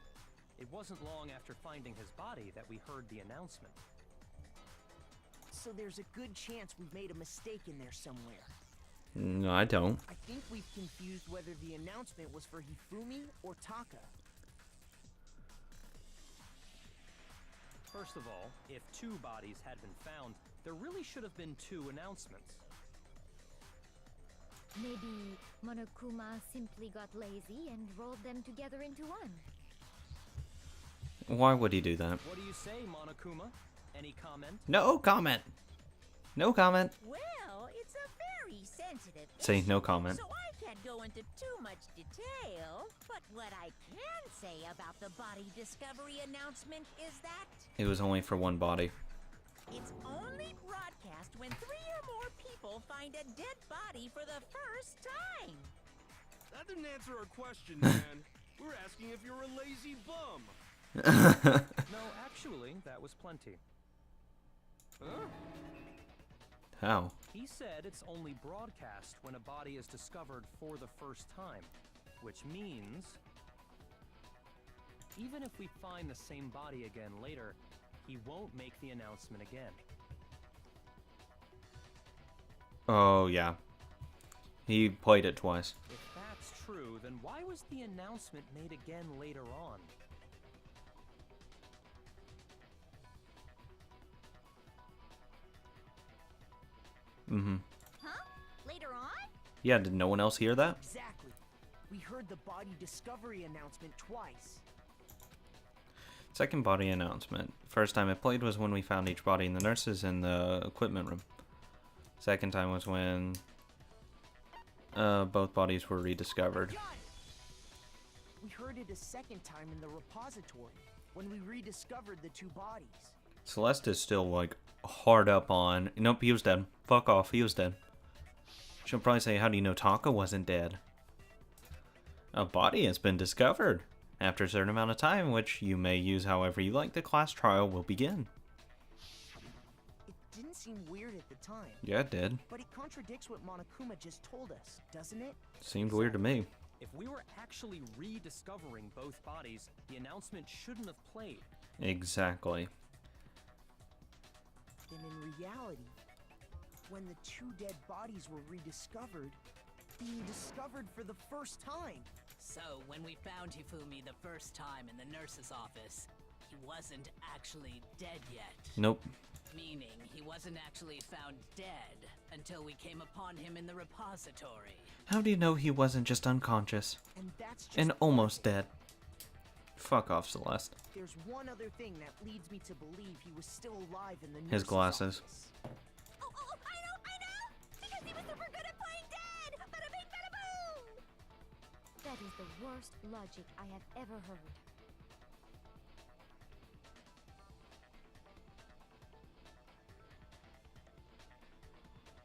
It wasn't long after finding his body that we heard the announcement. So there's a good chance we've made a mistake in there somewhere. No, I don't. I think we've confused whether the announcement was for Hifumi or Taka. First of all, if 2 bodies had been found, there really should have been 2 announcements. Maybe Monokuma simply got lazy and rolled them together into one. Why would he do that? What do you say, Monokuma? Any comment? No comment. No comment. Well, it's a very sensitive Say issue, no comment. so I can't go into too much detail. But what I can say about the body discovery announcement is that It was only for 1 body. it's only broadcast when 3 or more people find a dead body for the first time. That didn't answer our question, man. We're asking if you're a lazy bum. No, actually, that was plenty. Huh? How? He said it's only broadcast when a body is discovered for the first time, which means even if we find the same body again later, he won't make the announcement again. Oh, yeah. He played it twice. If that's true, then why was the announcement made again later on? Mm-hmm. Huh? Later on? Yeah, did no one else hear that? Exactly. We heard the body discovery announcement twice. Second body announcement. First time it played was when we found each body in the nurses in the equipment room. Second time was when both bodies were rediscovered. Got it! We heard it a second time in the repository, when we rediscovered the 2 bodies. Celeste is still like hard up on. Nope, he was dead. Fuck off, he was dead. She'll probably say, how do you know Taka wasn't dead? A body has been discovered. After a certain amount of time, which you may use however you like, the class trial will begin. It didn't seem weird at the time, Yeah, it did. but it contradicts what Monokuma just told us, doesn't it? Seemed weird to me. If we were actually rediscovering both bodies, the announcement shouldn't have played. Exactly. Then in reality, when the 2 dead bodies were rediscovered, being discovered for the first time. So, when we found Hifumi the first time in the nurse's office, he wasn't actually dead yet. Nope. Meaning, he wasn't actually found dead until we came upon him in the repository. How do you know he wasn't just unconscious? And that's just And almost dead. Fuck off, Celeste. There's one other thing that leads me to believe he was still alive in the His nurse's glasses. office. Oh, I know! Because he was super good at playing dead! Bada bing, bada boom! That is the worst logic I have ever heard.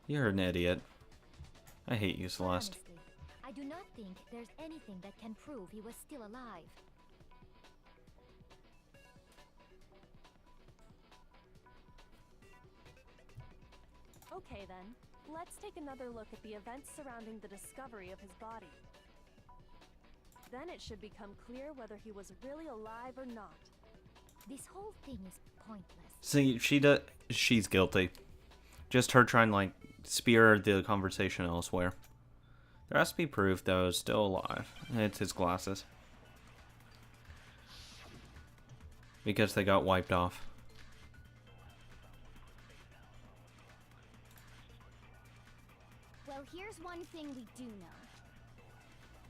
You're an idiot. I hate you, But Celeste. honestly, I do not think there's anything that can prove he was still alive. Okay then, let's take another look at the events surrounding the discovery of his body. Then it should become clear whether he was really alive or not. This whole thing is pointless. See, she's guilty. Just her trying to, like, spear the conversation elsewhere. There has to be proof, though, he's still alive. It's his glasses. Because they got wiped off. Well, here's one thing we do know.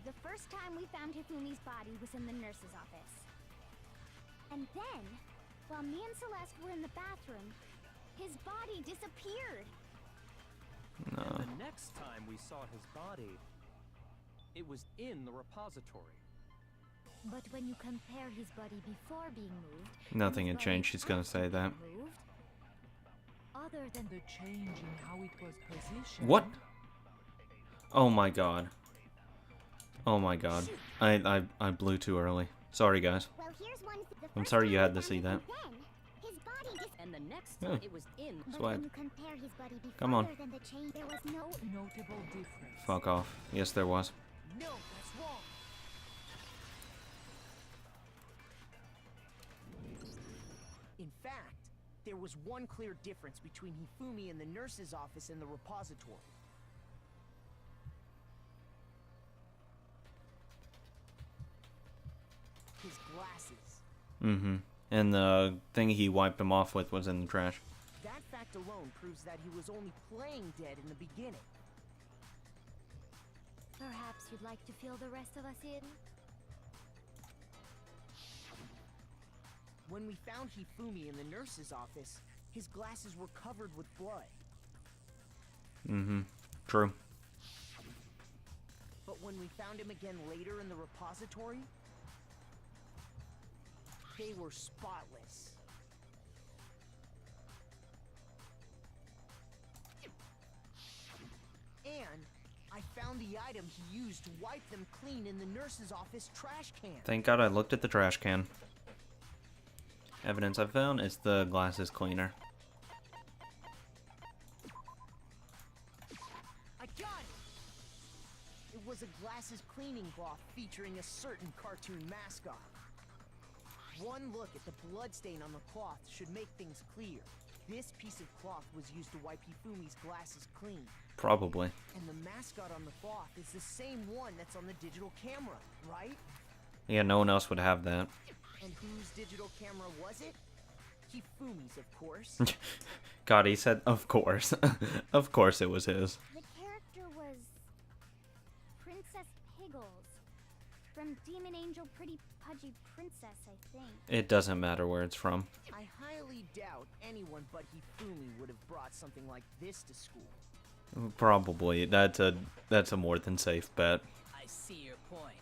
The first time we found Hifumi's body was in the nurse's office. And then, while me and Celeste were in the bathroom, his body disappeared. No. And the next time we saw his body, it was in the repository. But when you compare his body before being moved, Nothing and had his changed, body she's gonna say after that. being moved, other than The change in how it was positioned. What? Oh my god. Oh my god. I blew too early. Sorry, guys. well, here's one. The I'm first sorry time you we had to found see it, that. and then his body And the next Yeah. time it was in. But Swag. when you compare his body before Come on. other than the change, there was no Notable difference. Fuck off. Yes, there was. No, that's wrong. In fact, there was one clear difference between Hifumi in the nurse's office and the repository. His glasses. Mm-hmm. And the thing he wiped him off with was in the trash. That fact alone proves that he was only playing dead in the beginning. perhaps you'd like to fill the rest of us in? When we found Hifumi in the nurse's office, his glasses were covered with blood. Mm-hmm. True. But when we found him again later in the repository, they were spotless. And I found the item he used to wipe them clean in the nurse's office trash can. Thank God I looked at the trash can. Evidence I found is the glasses cleaner. I got it! It was a glasses cleaning cloth featuring a certain cartoon mascot. One look at the bloodstain on the cloth should make things clear. This piece of cloth was used to wipe Hifumi's glasses clean. Probably. And the mascot on the cloth is the same one that's on the digital camera, right? Yeah, no one else would have that. And whose digital camera was it? Hifumi's, of course. God, he said, of course. Of course it was his. The character was Princess Piggles from Demon Angel Pretty Pudgy Princess, I think. It doesn't matter where it's from. I highly doubt anyone but Hifumi would have brought something like this to school. Probably. That's a more than safe bet. I see your point.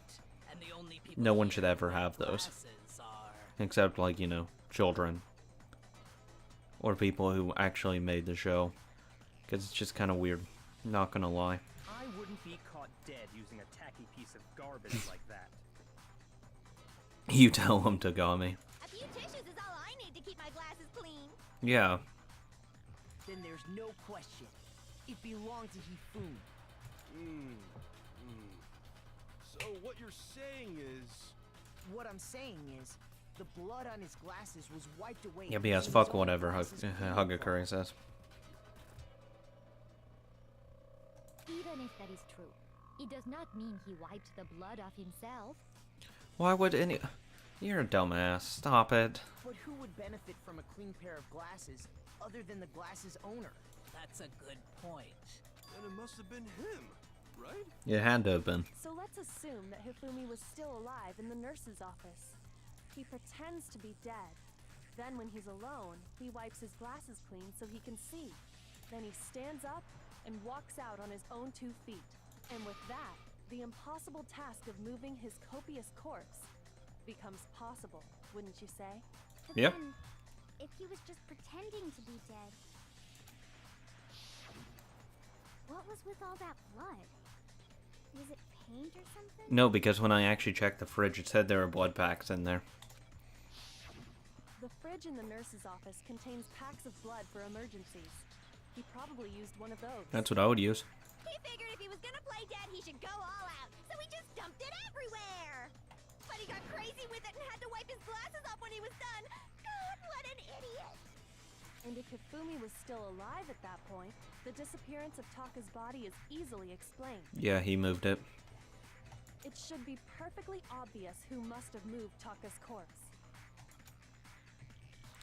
And the only people No one here should ever with have those. glasses are... Except, like, you know, children. Or people who actually made the show. Because it's just kind of weird. Not gonna lie. I wouldn't be caught dead using a tacky piece of garbage like that. You tell him, Tagami. A few tissues is all I need to keep my glasses clean. Yeah. Then there's no question. It belonged to Hifumi. So what you're saying is... What I'm saying is, the blood on his glasses was wiped away. Yeah, because using fuck his own whatever glasses cleaning Hagakure cloth. says. Even if that is true, it does not mean he wiped the blood off himself. Why would any... You're a dumbass. Stop it. But who would benefit from a clean pair of glasses other than the glasses owner? That's a good point. Then it must have been him, right? It had to have been. So let's assume that Hifumi was still alive in the nurse's office. He pretends to be dead. Then when he's alone, he wipes his glasses clean so he can see. Then he stands up and walks out on his own 2 feet. And with that, the impossible task of moving his copious corpse becomes possible, wouldn't you say? But Yep. then, if he was just pretending to be dead, what was with all that blood? Was it paint or something? No, because when I actually checked the fridge, it said there were blood packs in there. The fridge in the nurse's office contains packs of blood for emergencies. He probably used one of those. That's what I would use. He figured if he was gonna play dead, he should go all out. So he we just dumped it everywhere. But he got crazy with it and had to wipe his glasses off when he was done. God, what an idiot. And if Hifumi was still alive at that point, the disappearance of Taka's body is easily explained. Yeah, he moved it. It should be perfectly obvious who must have moved Taka's corpse.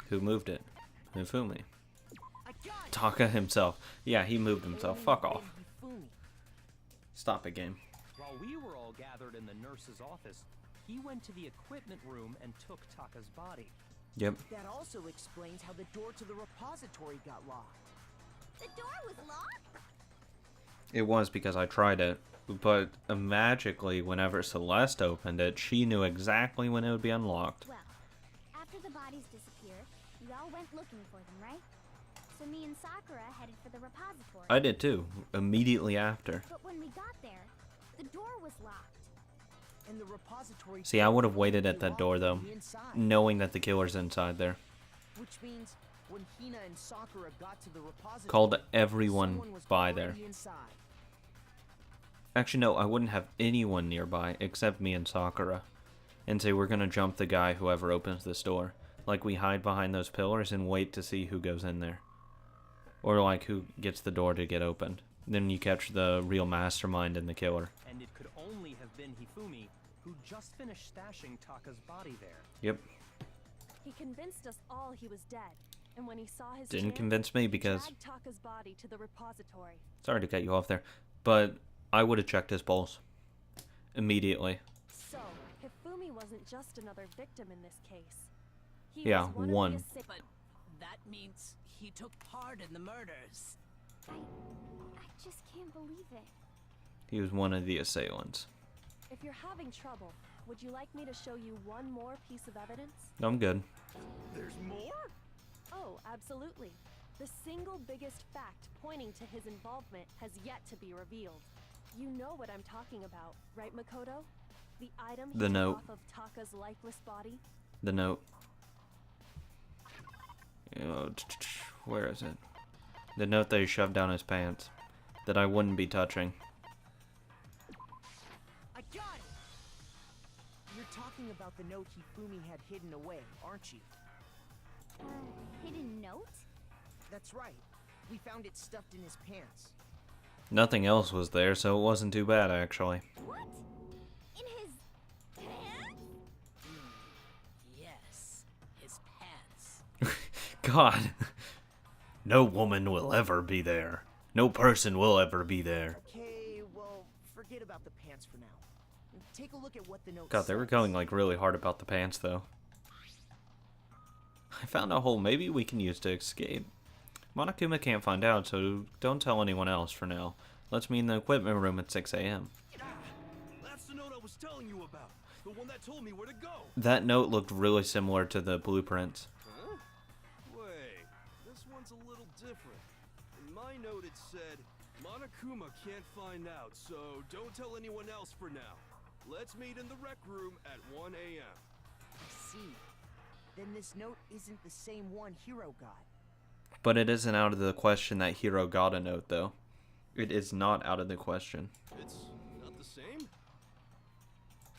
Who moved it? Hifumi. I got it. Taka himself. Yeah, he moved himself. Only Fuck off. Hifumi. Stop it, game. While we were all gathered in the nurse's office, he went to the equipment room and took Taka's body. Yep. That also explains how the door to the repository got locked. The door was locked? It was because I tried it. But magically, whenever Celeste opened it, she knew exactly when it would be unlocked. Well, after the bodies disappeared, you all went looking for them, right? So me and Sakura headed for the repository. I did too, immediately after. But when we got there, the door was locked. And the repository. See, I would have waited at that locked door though, from the inside. knowing that the killer's inside there. Which means when Hina and Sakura got to the repository, Called everyone someone was by already there. inside. Actually, no, I wouldn't have anyone nearby except me and Sakura. And say we're gonna jump the guy whoever opens this door. Like we hide behind those pillars and wait to see who goes in there. Or like who gets the door to get opened. Then you catch the real mastermind and the killer. And it could only have been Hifumi, who just finished stashing Taka's body there. Yep. He convinced us all he was dead, and when he saw his Didn't chance, convince me he because... dragged Taka's body to the repository. Sorry to cut you off there. But I would have checked his pulse. Immediately. So, Hifumi wasn't just another victim in this case. He Yeah, was one. Of the But that means he took part in the murders. I just can't believe it. He was one of the assailants. If you're having trouble, would you like me to show you one more piece of evidence? I'm good. There's more? Oh, absolutely. The single biggest fact pointing to his involvement has yet to be revealed. You know what I'm talking about, right, Makoto? The item he The took note. off of Taka's lifeless body? The note. Where is it? The note that he shoved down his pants. That I wouldn't be touching. I got it. You're talking about the note Hifumi had hidden away, aren't you? Hidden note? That's right. We found it stuffed in his pants. Nothing else was there, so it wasn't too bad, actually. What? In his pants? Yes, his pants. God. No woman will ever be there. No person will ever be there. Okay, well, forget about the pants for now. Take a look at what the note God, they were says. going like really hard about the pants, though. I found a hole maybe we can use to escape. Monokuma can't find out, so don't tell anyone else for now. Let's meet in the equipment room at 6 a.m. That's the note I was telling you about. The one that told me where to go. That note looked really similar to the blueprints. Huh? Wait, this one's a little different. In my note it said, Monokuma can't find out, so don't tell anyone else for now. Let's meet in the rec room at 1 a.m. I see. Then this note isn't the same one Hiro got. But it isn't out of the question that Hiro got a note, though. It is not out of the question. It's not the same?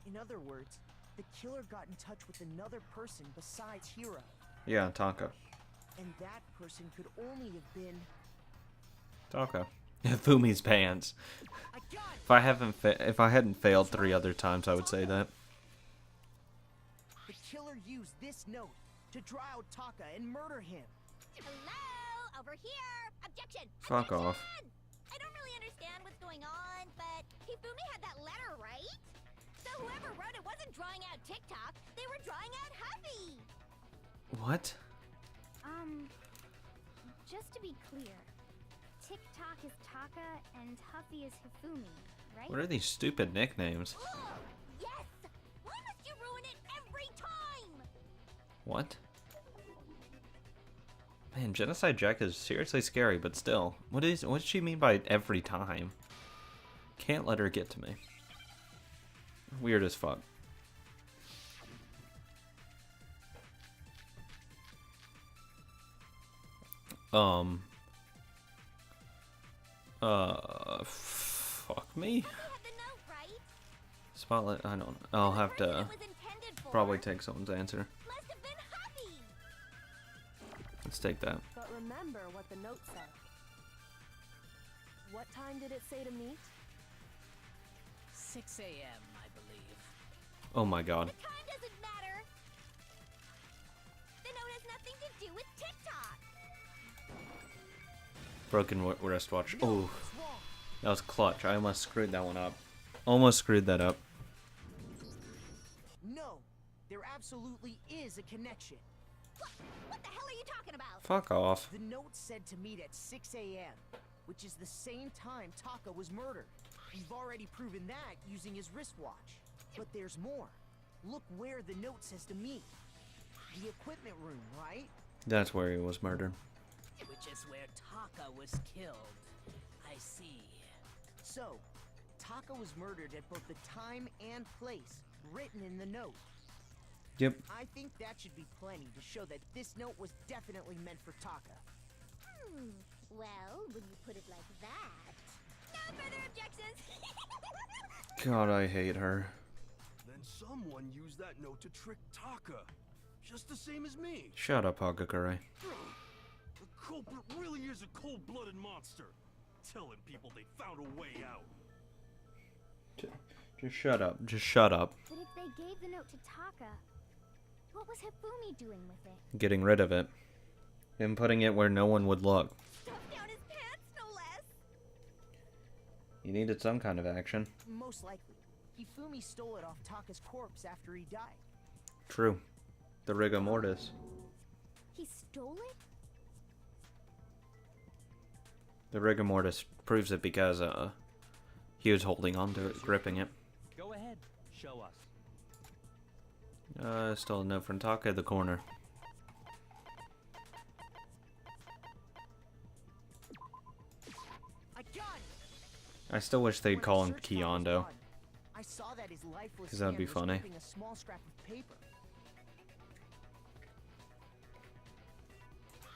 In other words, the killer got in touch with another person besides Hiro. Yeah, Taka. And that person could only have been... Taka. Fumi's pants. I got it! If I hadn't failed 3 other times, I would say that. The killer used this note to draw out Taka and murder him. Hello? Over here! Objection! Fuck Objection! off. I don't really understand what's going on, but Hifumi had that letter, right? So whoever wrote it wasn't drawing out TikTok, they were drawing out Huffy! What? Just to be clear, TikTok is Taka and Huffy is Hifumi, right? What are these stupid nicknames? Ugh, yes! Why must you ruin it every time? What? Man, Genocide Jack is seriously scary, but still. What does she mean by every time? Can't let her get to me. Weird as fuck. Huffy Fuck me. had the note, right? Spotlight, I don't know. I'll have to probably take someone's answer. Must have been Hubby. Let's take that. But remember what the note said. What time did it say to meet? 6 a.m., I believe. Oh my god. The time doesn't matter. The note has nothing to do with TikTok. Broken wristwatch. Oh, that was clutch. I almost screwed that one up. Almost screwed that up. No, there absolutely is a connection. What the hell are you talking about? Fuck off. The note said to meet at 6 a.m., which is the same time Taka was murdered. We've already proven that using his wristwatch. But there's more. Look where the note says to meet. The equipment room, right? That's where he was murdered. Which is where Taka was killed. I see. So, Taka was murdered at both the time and place written in the note. Yep. I think that should be plenty to show that this note was definitely meant for Taka. Well, when you put it like that. No further objections. God, I hate her. Then someone used that note to trick Taka. Just the same as me. Shut up, Hagakure. The culprit really is a cold-blooded monster. Telling people they found a way out. Just shut up. Just shut up. But if they gave the note to Taka, what was Hifumi doing with it? Getting rid of it. And putting it where no one would look. Stuffed down his pants, no less. You needed some kind of action. Most likely. Hifumi stole it off Taka's corpse after he died. True. The rigor mortis. He stole it? The rigor mortis proves it because he was holding on to it, gripping it. Go ahead, show us. Still a note from Taka at the corner. I got it. I still wish they'd When I call him searched Taka's Kyondo. body, I saw that his lifeless 'Cause that'd be hand was funny. gripping a small scrap of paper.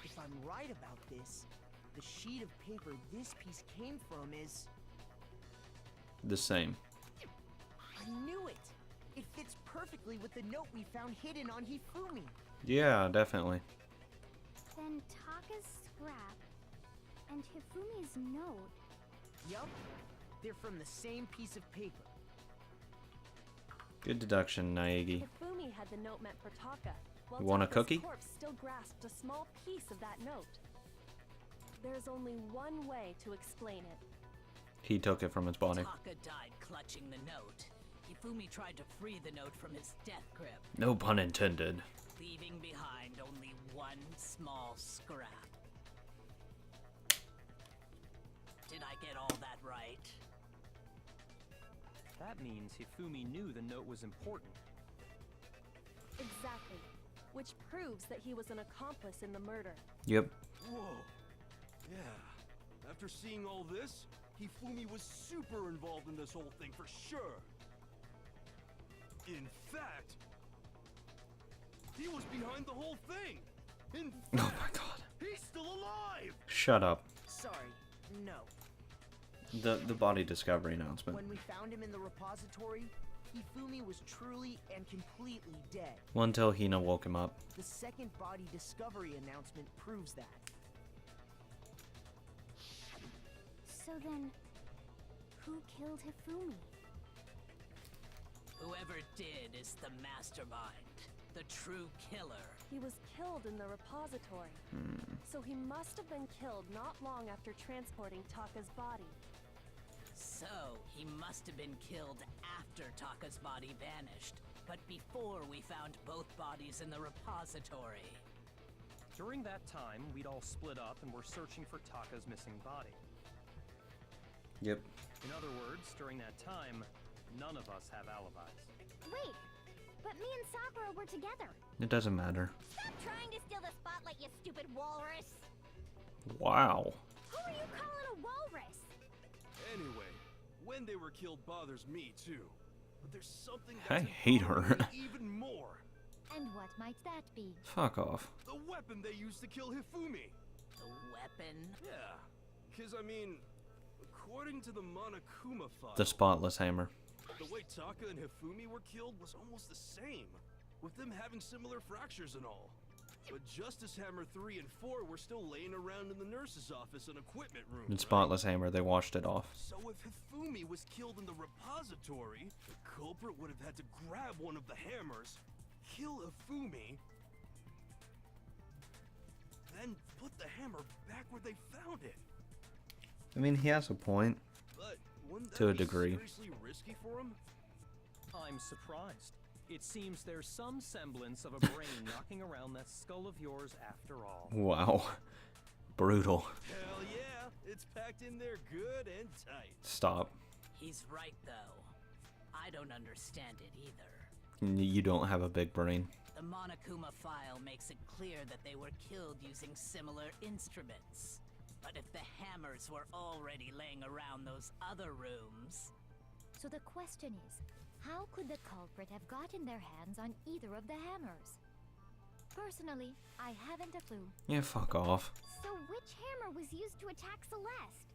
If I'm right about this, the sheet of paper this piece came from is... The same. I knew it! It fits perfectly with the note we found hidden on Hifumi. Yeah, definitely. Then Taka's scrap and Hifumi's note. Yup, they're from the same piece of paper. Good deduction, Naegi. Hifumi had the note meant for Taka, while You want a Taka's cookie? corpse still grasped a small piece of that note. There's only one way to explain it. He took it from his body. Taka died clutching the note. Hifumi tried to free the note from his death grip, No pun intended. leaving behind only one small scrap. Did I get all that right? That means Hifumi knew the note was important. Exactly. Which proves that he was an accomplice in the murder. Yep. Whoa. Yeah. After seeing all this, Hifumi was super involved in this whole thing for sure. In fact, he was behind the whole thing. In Oh fact, my god. he's still alive. Shut up. Sorry, no. The body discovery announcement. When we found him in the repository, Hifumi was truly and completely dead. One till Hina woke him up. The second body discovery announcement proves that. So then, who killed Hifumi? Whoever did is the mastermind, the true killer. He was killed in the repository. So he must have been killed not long after transporting Taka's body. So, he must have been killed after Taka's body vanished, but before we found both bodies in the repository. During that time, we'd all split up and were searching for Taka's missing body. Yep. In other words, during that time, none of us have alibis. Wait, but me and Sakura were together. It doesn't matter. Stop trying to steal the spotlight, you stupid walrus. Wow. Who are you calling a walrus? Anyway, when they were killed bothers me too. But there's something I that's hate her. bothering me even more. And what might that be? Fuck off. The weapon they used to kill Hifumi. The weapon? Yeah, because I mean, according to the Monokuma file, The spotless hammer. the way Taka and Hifumi were killed was almost the same, with them having similar fractures and all. But Justice Hammer 3 and 4 were still laying around in the nurse's office and equipment room. And Spotless Hammer, they washed it off. So if Hifumi was killed in the repository, the culprit would have had to grab one of the hammers, kill Hifumi, then put the hammer back where they found it. I mean, he has a point. But wouldn't that To a be degree. seriously risky for him? I'm surprised. It seems there's some semblance of a brain knocking around that skull of yours after all. Wow. Brutal. Hell yeah, it's packed in there good and tight. Stop. He's right, though. I don't understand it either. You don't have a big brain. The Monokuma file makes it clear that they were killed using similar instruments. But if the hammers were already laying around those other rooms... So the question is, how could the culprit have gotten their hands on either of the hammers? Personally, I haven't a clue. Yeah, fuck off. So which hammer was used to attack Celeste?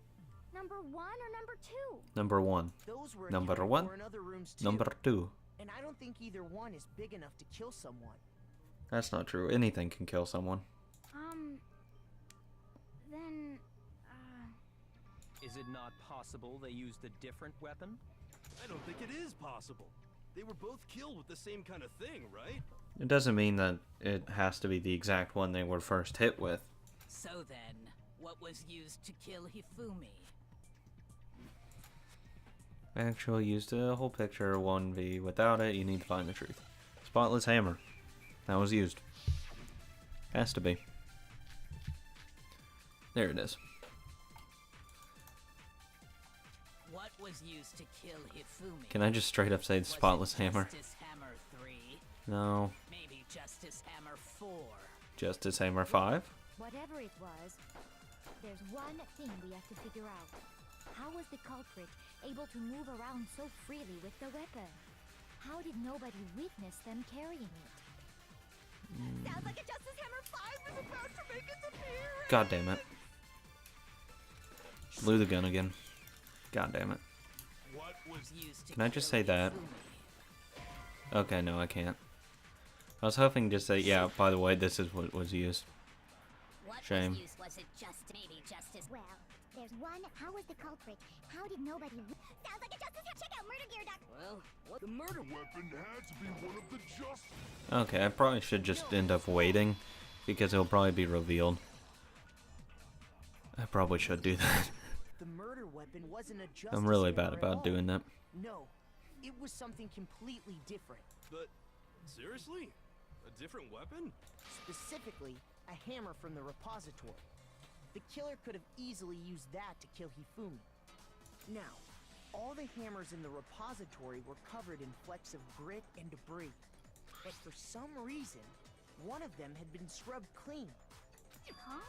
Number 1 or number 2? Number 1. Those were Number accounted 1. for in other rooms too. Number 2. And I don't think either one is big enough to kill someone. That's not true. Anything can kill someone. Then, Is it not possible they used a different weapon? I don't think it is possible. They were both killed with the same kind of thing, right? It doesn't mean that it has to be the exact one they were first hit with. So then, what was used to kill Hifumi? Actually, used the whole picture 1v. Without it, you need to find the truth. Spotless Hammer. That was used. Has to be. There it is. What was used to kill Hifumi? Can I just straight up say the Was it Spotless Hammer? Justice Hammer 3? No. Maybe Justice Hammer 4? Justice Hammer 5? whatever it was, there's one thing we have to figure out. How was the culprit able to move around so freely with the weapon? How did nobody witness them carrying it? Sounds like a Justice Hammer 5 is about to make its appearance! God damn it. Blew the gun again. God damn it. What was used to Can I just kill say that? Hifumi? Okay, no, I can't. I was hoping to say, yeah, by the way, this is what was used. What Shame. was used? Was it just maybe Justice? Well, there's one. How was the culprit? How did nobody... Sounds like a Justice Hammer. Check out MurderGear.com. Well, what the murder weapon had to be one of the just. Okay, I probably should just end up waiting, because it'll probably be revealed. I probably should do that. The murder weapon wasn't a justice I'm really hammer bad at about all. doing that. No, it was something completely different. But seriously, a different weapon? Specifically, a hammer from the repository. The killer could have easily used that to kill Hifumi. Now, all the hammers in the repository were covered in flecks of grit and debris. But for some reason, one of them had been scrubbed clean. Huh?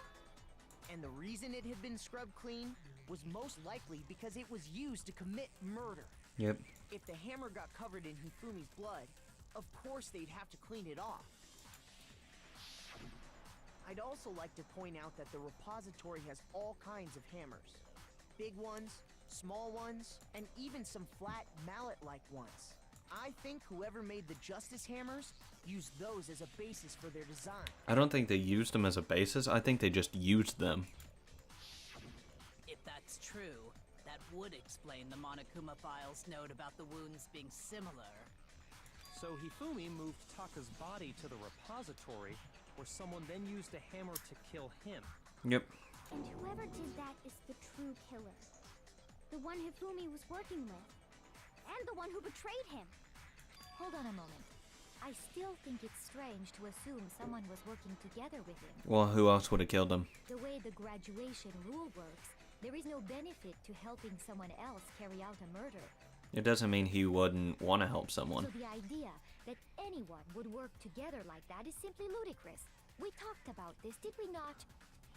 And the reason it had been scrubbed clean was most likely because it was used to commit murder. Yep. If the hammer got covered in Hifumi's blood, of course they'd have to clean it off. I'd also like to point out that the repository has all kinds of hammers. Big ones, small ones, and even some flat mallet-like ones. I think whoever made the Justice Hammers used those as a basis for their design. I don't think they used them as a basis. I think they just used them. If that's true, that would explain the Monokuma file's note about the wounds being similar. So Hifumi moved Taka's body to the repository, where someone then used a hammer to kill him. Yep. And whoever did that is the true killer. The one Hifumi was working with. And the one who betrayed him. Hold on a moment. I still think it's strange to assume someone was working together with him. Well, who else would have killed him? The way the graduation rule works, there is no benefit to helping someone else carry out a murder. It doesn't mean he wouldn't want to help someone. So the idea that anyone would work together like that is simply ludicrous. We talked about this, did we not?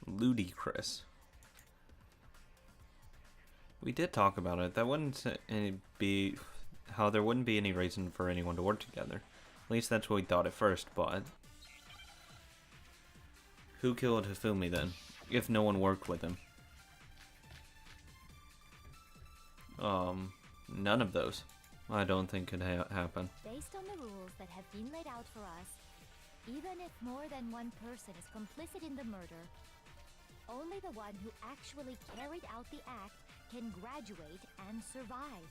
Ludicrous. We did talk about it. That wouldn't be how there wouldn't be any reason for anyone to work together. At least that's what we thought at first, but who killed Hifumi then, if no one worked with him? None of those. I don't think could happen. Based on the rules that have been laid out for us, even if more than one person is complicit in the murder, only the one who actually carried out the act can graduate and survive.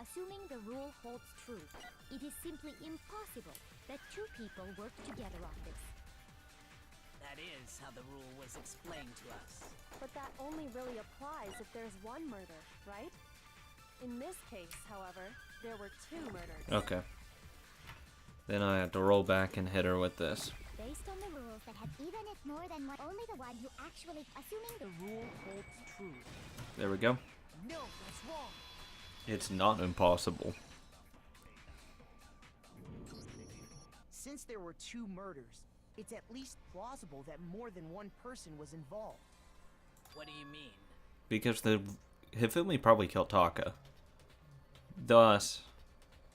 Assuming the rule holds true, it is simply impossible that two people work together on this. That is how the rule was explained to us. But that only really applies if there's one murder, right? In this case, however, there were two murders. Okay. Then I have to roll back and hit her with this. Based on the rules that have even if more than one, only the one who actually, assuming the Rule holds true. There we go. No, that's wrong. It's not impossible. Since there were two murders, it's at least plausible that more than one person was involved. What do you mean? Because the Hifumi probably killed Taka. Thus,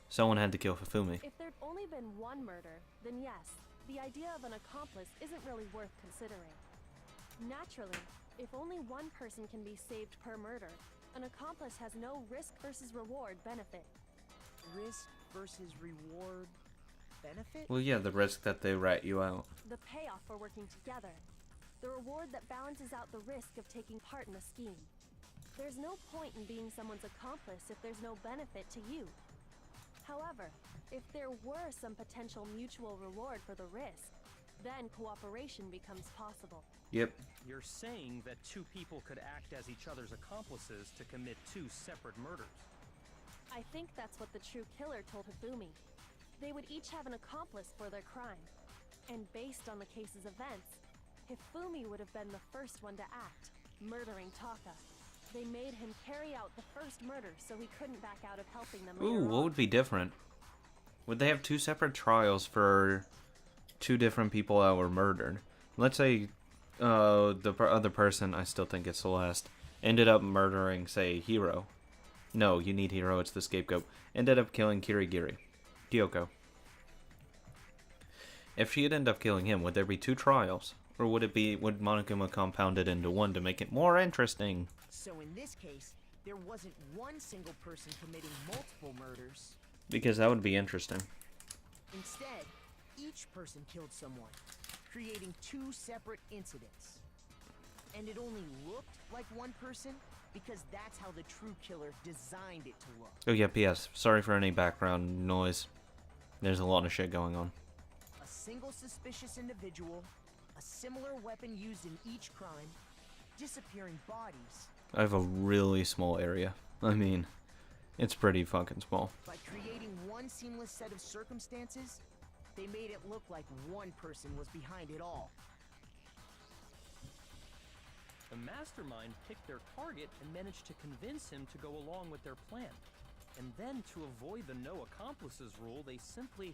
someone had to kill Hifumi. If there'd only been one murder, then yes, the idea of an accomplice isn't really worth considering. Naturally, if only one person can be saved per murder, an accomplice has no risk versus reward benefit. Risk versus reward benefit? Well, yeah, the risk that they rat you out. The payoff for working together. The reward that balances out the risk of taking part in a scheme. There's no point in being someone's accomplice if there's no benefit to you. However, if there were some potential mutual reward for the risk, then cooperation becomes possible. Yep. You're saying that two people could act as each other's accomplices to commit two separate murders. I think that's what the true killer told Hifumi. They would each have an accomplice for their crime. And based on the case's events, Hifumi would have been the first one to act, murdering Taka. They made him carry out the first murder so he couldn't back out of helping them later Ooh, what on. would be different? Would they have two separate trials for two different people that were murdered? Let's say the other person, I still think it's Celeste, ended up murdering, say, Hiro. No, you need Hiro, it's the scapegoat. Ended up killing Kirigiri. Kyoko. If she had ended up killing him, would there be two trials? Or would Monokuma compound it into one to make it more interesting? So in this case, there wasn't one single person committing multiple murders. Because that would be interesting. Instead, each person killed someone, creating two separate incidents. And it only looked like one person because that's how the true killer designed it to look. Oh yeah, P.S. Sorry for any background noise. There's a lot of shit going on. A single suspicious individual, a similar weapon used in each crime, disappearing bodies. I have a really small area. I mean, it's pretty fucking small. By creating one seamless set of circumstances, they made it look like one person was behind it all. The mastermind picked their target and managed to convince him to go along with their plan. And then, to avoid the no accomplices rule, they simply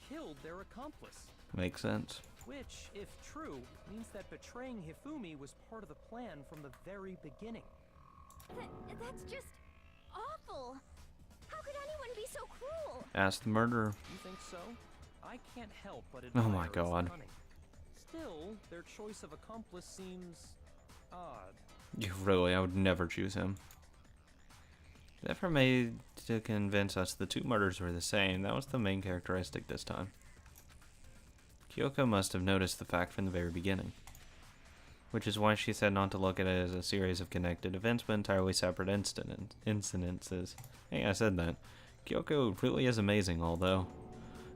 killed their accomplice. Makes sense. Which, if true, means that betraying Hifumi was part of the plan from the very beginning. That's just awful. How could anyone be so cruel? Ask the murderer. You think so? I can't help but Oh admire my its God. cunning. Still, their choice of accomplice seems odd. I would never choose him. The effort made to convince us the two murders were the same. That was the main characteristic this time. Kyoko must have noticed the fact from the very beginning. Which is why she said not to look at it as a series of connected events, but entirely separate incidences. Hey, I said that. Kyoko really is amazing, although,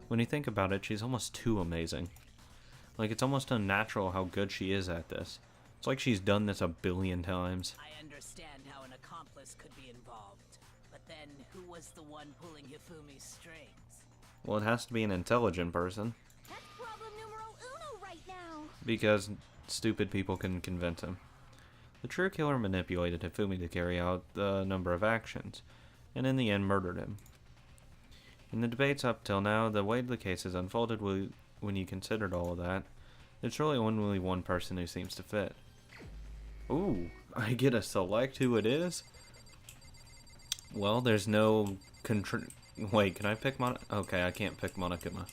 when you think about it, she's almost too amazing. Like, it's almost unnatural how good she is at this. It's like she's done this 1 billion times. I understand how an accomplice could be involved, but then who was the one pulling Hifumi's strings? Well, it has to be an intelligent person, That's problem numero uno right now. because stupid people can convince him. The true killer manipulated Hifumi to carry out the number of actions, and in the end murdered him. In the debates up till now, the way the case has unfolded, when you considered all of that, there's really only one person who seems to fit. Ooh, I get to select who it is? Well, there's no wait, can I pick Okay, I can't pick Monokuma.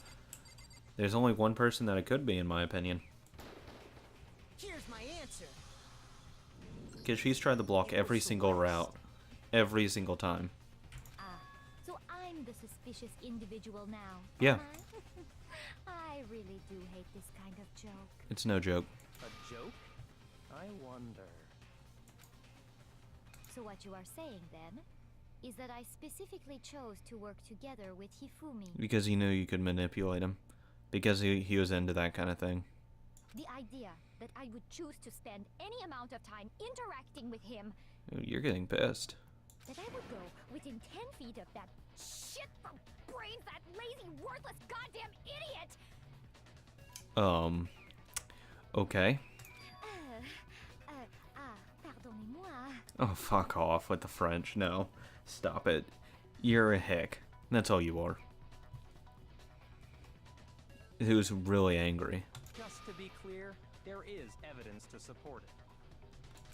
There's only one person that it could be, in my opinion. Here's my answer. Because she's tried to block every single route. Every single time. So I'm the suspicious individual now. Yeah. I really do hate this kind of joke. It's no joke. A joke? I wonder. So what you are saying then is that I specifically chose to work together with Hifumi. Because he knew you could manipulate him. Because he was into that kind of thing. The idea that I would choose to spend any amount of time interacting with him, You're getting pissed. that I would go within 10 feet of that shit for brains, that lazy, worthless goddamn idiot! Okay. Pardonnez-moi. Oh, fuck off with the French. No. Stop it. You're a hick. That's all you are. Who's really angry. Just to be clear, there is evidence to support it.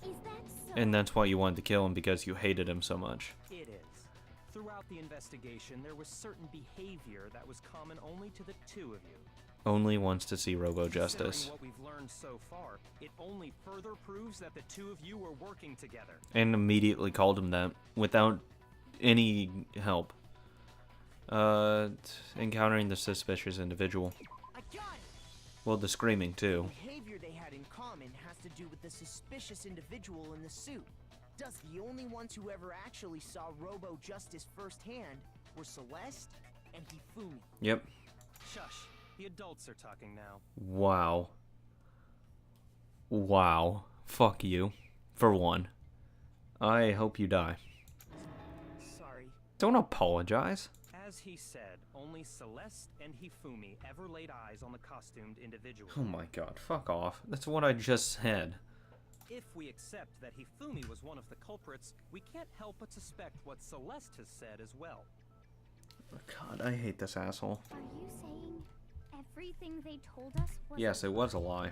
Is that so? And that's why you wanted to kill him, because you hated him so much. It is. Throughout the investigation, there was certain behavior that was common only to the two of you. Only wants to see Robo-Justice. Considering what we've learned so far, it only further proves that the two of you were working together. And immediately called him that, without any help. Encountering the suspicious individual. I got it! Well, the screaming, too. The behavior they had in common has to do with the suspicious individual in the suit. Thus, the only ones who ever actually saw Robo-Justice firsthand were Celeste and Hifumi. Yep. Shush. The adults are talking now. Wow. Wow. Fuck you. For one. I hope you die. Sorry. Don't apologize. As he said, only Celeste and Hifumi ever laid eyes on the costumed individual. Oh my god, fuck off. That's what I just said. If we accept that Hifumi was one of the culprits, we can't help but suspect what Celeste has said as well. God, I hate this asshole. Are you saying everything they told us was Yes, it was a lie.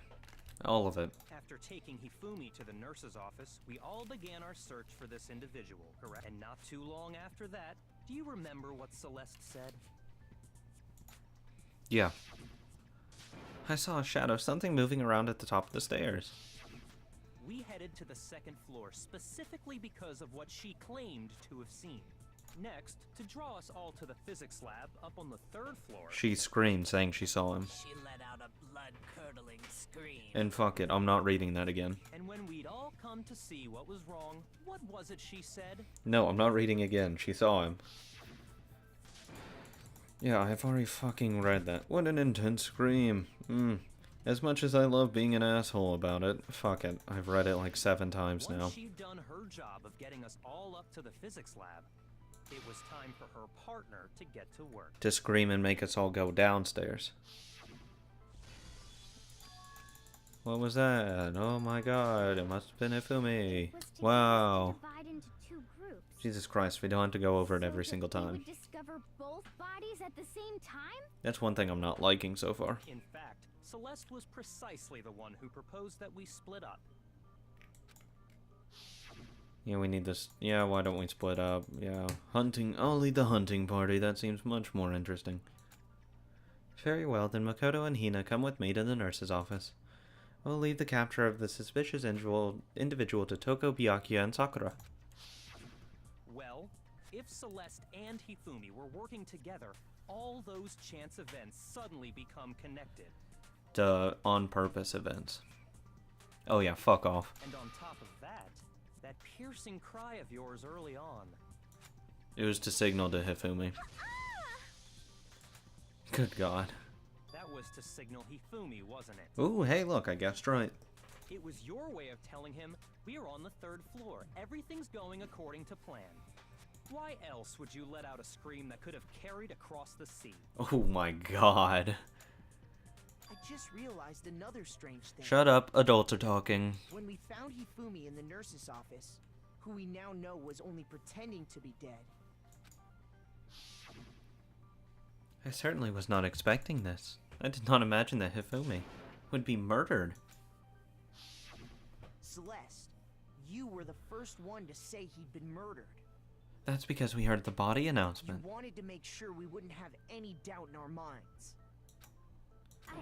All of it. After taking Hifumi to the nurse's office, we all began our search for this individual, correct? And not too long after that, do you remember what Celeste said? Yeah. I saw a shadow, something moving around at the top of the stairs. We headed to the second floor specifically because of what she claimed to have seen. Next, to draw us all to the physics lab up on the third floor. She screamed, saying she saw him. She let out a blood-curdling scream. And fuck it, I'm not reading that again. And when we'd all come to see what was wrong, what was it she said? No, I'm not reading again. She saw him. Yeah, I've already fucking read that. What an intense scream. As much as I love being an asshole about it, fuck it. I've read it like 7 times now. Once she'd done her job of getting us all up to the physics lab, it was time for her partner to get to work. To scream and make us all go downstairs. What was that? Oh my god, it must have been Hifumi. Wow. divide into 2 groups. Jesus Christ, we don't have to go over it So every that single we time. would discover both bodies at the same time? That's one thing I'm not liking so far. In fact, Celeste was precisely the one who proposed that we split up. Yeah, we need this. Yeah, why don't we split up? Yeah, hunting. I'll lead the hunting party. That seems much more interesting. Very well, then Makoto and Hina come with me to the nurse's office. We'll leave the capture of the suspicious individual to Toko, Byakuya, and Sakura. Well, if Celeste and Hifumi were working together, all those chance events suddenly become connected. To on-purpose events. Oh yeah, fuck off. And on top of that, that piercing cry of yours early on. It was to signal to Hifumi. Good god. That was to signal Hifumi, wasn't it? Ooh, hey look, I guessed right. It was your way of telling him, we're on the 3rd floor, everything's going according to plan. Why else would you let out a scream that could have carried across the sea? Oh my god. I just realized another strange thing. Shut up, adults are talking. When we found Hifumi in the nurse's office, who we now know was only pretending to be dead, I certainly was not expecting this. I did not imagine that Hifumi would be murdered. Celeste, you were the first one to say he'd been murdered. That's because we heard the body You announcement. wanted to make sure we wouldn't have any doubt in our minds. I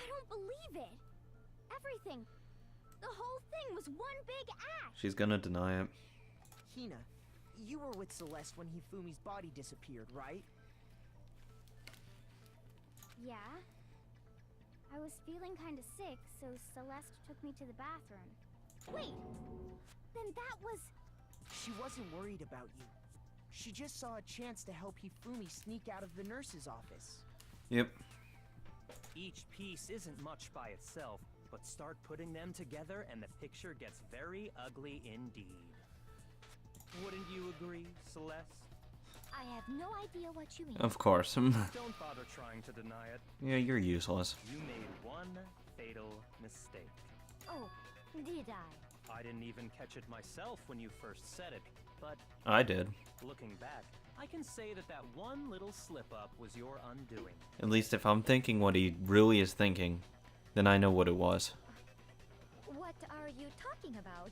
don't believe it. Everything. The whole thing was one big act. She's gonna deny it. Hina, you were with Celeste when Hifumi's body disappeared, right? Yeah. I was feeling kinda sick, so Celeste took me to the bathroom. Wait! Then that was... She wasn't worried about you. She just saw a chance to help Hifumi sneak out of the nurse's office. Yep. Each piece isn't much by itself, but start putting them together and the picture gets very ugly indeed. Wouldn't you agree, Celeste? I have no idea what you mean. Of course. Don't bother trying to deny it. Yeah, you're useless. You made one fatal mistake. Oh, did I? I didn't even catch it myself when you first said it, but I did. looking back, I can say that that one little slip-up was your undoing. At least if I'm thinking what he really is thinking, then I know what it was. What are you talking about?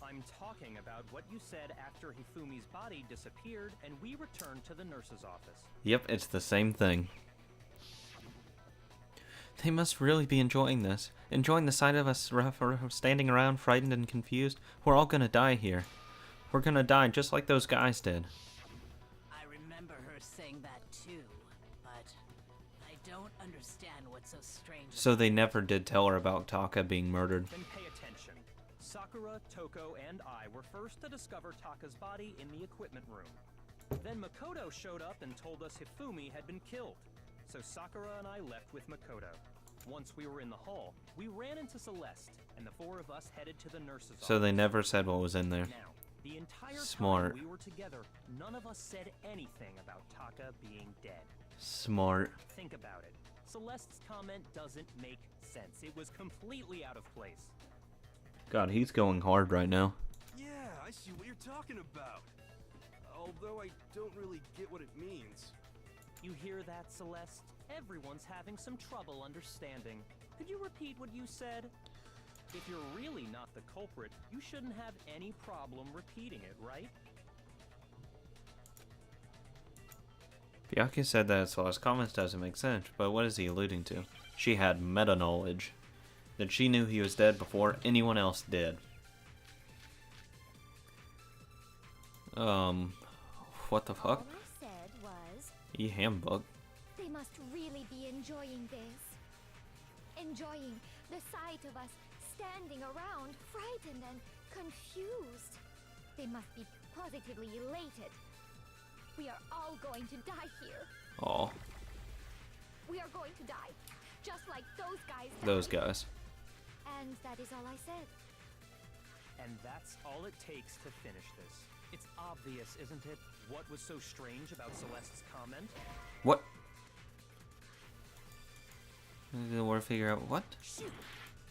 I'm talking about what you said after Hifumi's body disappeared and we returned to the nurse's office. Yep, it's the same thing. They must really be enjoying this. Enjoying the sight of us standing around frightened and confused. We're all gonna die here. We're gonna die just like those guys did. I remember her saying that too, but I don't understand what's so strange. So they never did tell her about Taka being murdered. Then pay attention. Sakura, Toko, and I were first to discover Taka's body in the equipment room. Then Makoto showed up and told us Hifumi had been killed. So Sakura and I left with Makoto. Once we were in the hall, we ran into Celeste, and the four of us headed to the nurse's office. So they never said what was in there. Now, the entire Smart. time we were together, none of us said anything about Taka being dead. Smart. Think about it. Celeste's comment doesn't make sense. It was completely out of place. God, he's going hard right now. Yeah, I see what you're talking about. Although I don't really get what it means. You hear that, Celeste? Everyone's having some trouble understanding. Could you repeat what you said? If you're really not the culprit, you shouldn't have any problem repeating it, right? Byakuya said that Celeste's comments doesn't make sense, but what is he alluding to? She had meta-knowledge. That she knew he was dead before anyone else did. What the fuck? All I said was, E-handbook. they must really be enjoying this. Enjoying the sight of us standing around, frightened and confused. They must be positively elated. We are all going to die here. Aw, We are going to die, just like those guys died. those guys. And that is all I said. And that's all it takes to finish this. It's obvious, isn't it? What was so strange about Celeste's comment? What? We'll figure out what?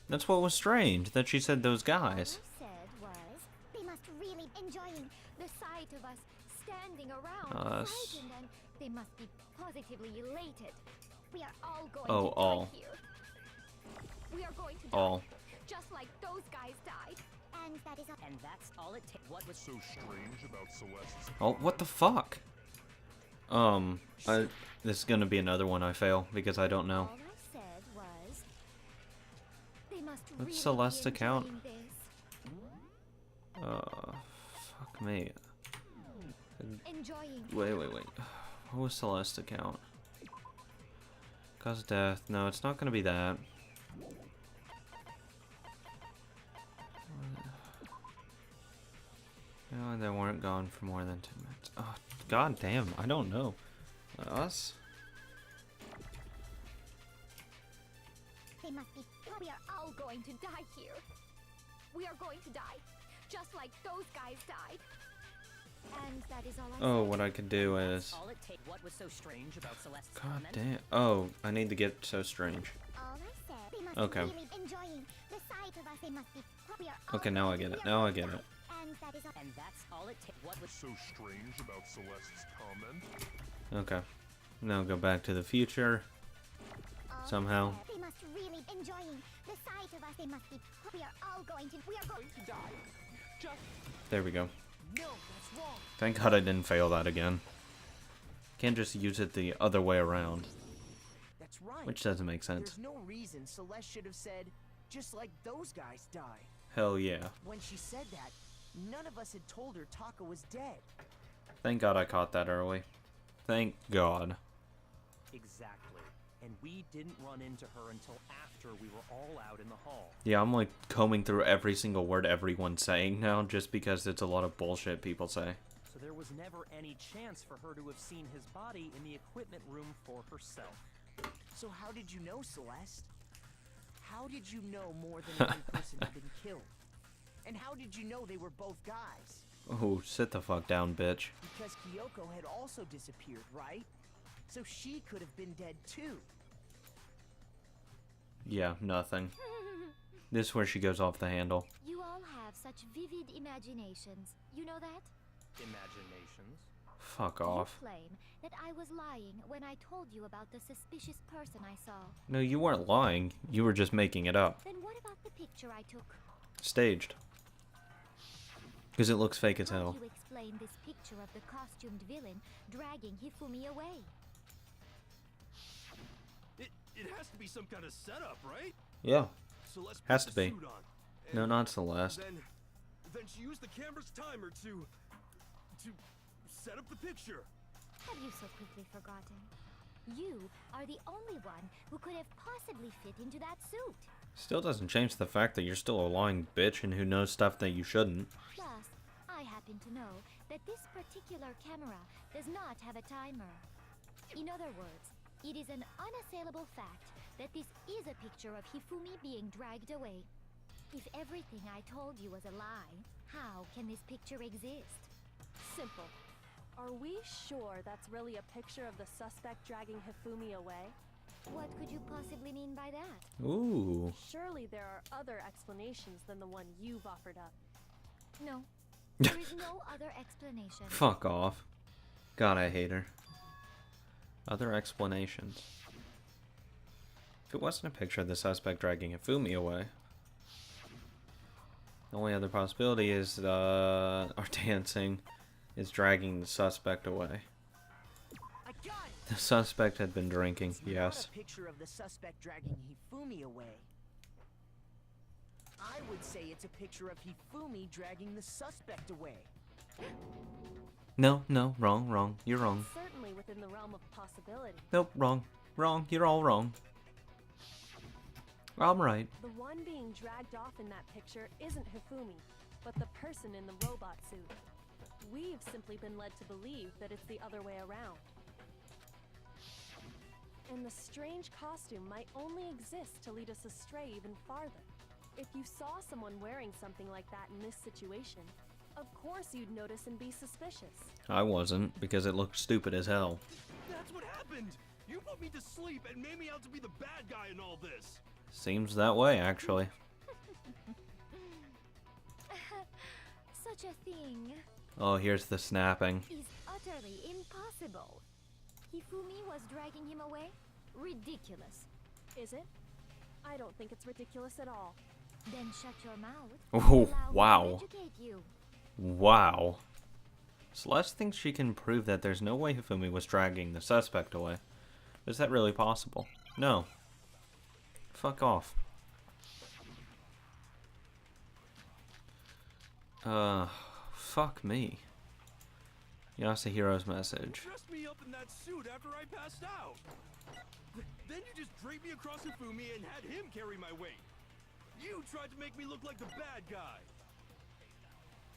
That's what was strange, that she said those guys. All I said was, they must really enjoying the sight of us standing around, Us. frightened, and they must be positively elated. We are all going Oh, to all. die here. We are going to die, All. just like those guys died. And that is all. And that's all it takes. What was So strange about Celeste's Oh, what the fuck? This is gonna be another one I fail, because I don't know. All I said was, they must What's really Celeste's be account? enjoying this. Fuck me. Enjoying. Wait. What was Celeste's account? Cause death. No, it's not gonna be that. No, they weren't gone for more than 2 minutes. Oh, god damn, I don't know. Us? They must be. We are all going to die here. We are going to die, just like those guys died. And that is all I Oh, said. what I could do is... all it takes? What was so strange about Celeste's God comment? damn. Oh, I need to get so strange. All I said. They must Okay. really enjoying the sight of us. They must be. We are all Okay, now I going get to it. Now I die. get it. And that is all. And that's all it takes. What was so strange about Celeste's comment? Okay. Now go back to the future. All Somehow. I said. They must really enjoying the sight of us. They must be. We are all going to. We are going to die. Just. There we go. No, that's wrong. Thank God I didn't fail that again. Can't just use it the other way around. That's right. Which doesn't make sense. There's no reason Celeste should have said, just like those guys died. Hell yeah. When she said that, None of us had told her Taka was dead. Thank God I caught that early. Thank God. Exactly. And we didn't run into her until after we were all out in the hall. Yeah, I'm like combing through every single word everyone's saying now just because it's a lot of bullshit people say. So there was never any chance for her to have seen his body in the equipment room for herself. So how did you know, Celeste? How did you know more than one person had been killed? And how did you know they were both guys? Oh, sit the fuck down, bitch. Because Kyoko had also disappeared, right? So she could have been dead too. Yeah, nothing. This is where she goes off the handle. You all have such vivid imaginations. You know that? Imaginations? Fuck off. You claim that I was lying when I told you about the suspicious person I saw. No, you weren't lying. You were just making it up. Then what about the picture I took? Staged. Because it looks fake as How hell. do you explain this picture of the costumed villain dragging Hifumi away? It has to be some kind of setup, right? Yeah. Celeste Has put to the be. suit on, No, and not Celeste. Then she used the camera's timer to set up the picture. Have you so quickly forgotten? You are the only one who could have possibly fit into that suit. Still doesn't change the fact that you're still a lying bitch and who knows stuff that you shouldn't. Plus, I happen to know that this particular camera does not have a timer. In other words, it is an unassailable fact that this is a picture of Hifumi being dragged away. If everything I told you was a lie, how can this picture exist? Simple. Are we sure that's really a picture of the suspect dragging Hifumi away? What could you possibly mean by that? Ooh. Surely there are other explanations than the one you've offered up. No. There is no other explanation. Fuck off. God, I hate her. Other explanations. If it wasn't a picture of the suspect dragging Hifumi away, the only other possibility is our dancing is dragging the suspect away. I got it. The suspect had been drinking, It's yes. not a picture of the suspect dragging Hifumi away. I would say it's a picture of Hifumi dragging the suspect away. No, wrong. You're wrong. Certainly within the realm of possibility. Nope, wrong. You're all wrong. I'm right. The one being dragged off in that picture isn't Hifumi, but the person in the robot suit. We've simply been led to believe that it's the other way around. And the strange costume might only exist to lead us astray even farther. If you saw someone wearing something like that in this situation, of course you'd notice and be suspicious. I wasn't, because it looked stupid as hell. That's what happened. You put me to sleep and made me out to be the bad guy in all this. Seems that way, actually. Such a thing Oh, here's the snapping. is utterly impossible. Hifumi was dragging him away? Ridiculous. Is it? I don't think it's ridiculous at all. Then shut your mouth. Oh, and allow me to wow. educate you. Wow. Celeste thinks she can prove that there's no way Hifumi was dragging the suspect away. Is that really possible? No. Fuck off. Fuck me. Yasuhiro's message. Dressed me up in that suit after I passed out. Then you just draped me across Hifumi and had him carry my weight. You tried to make me look like the bad guy.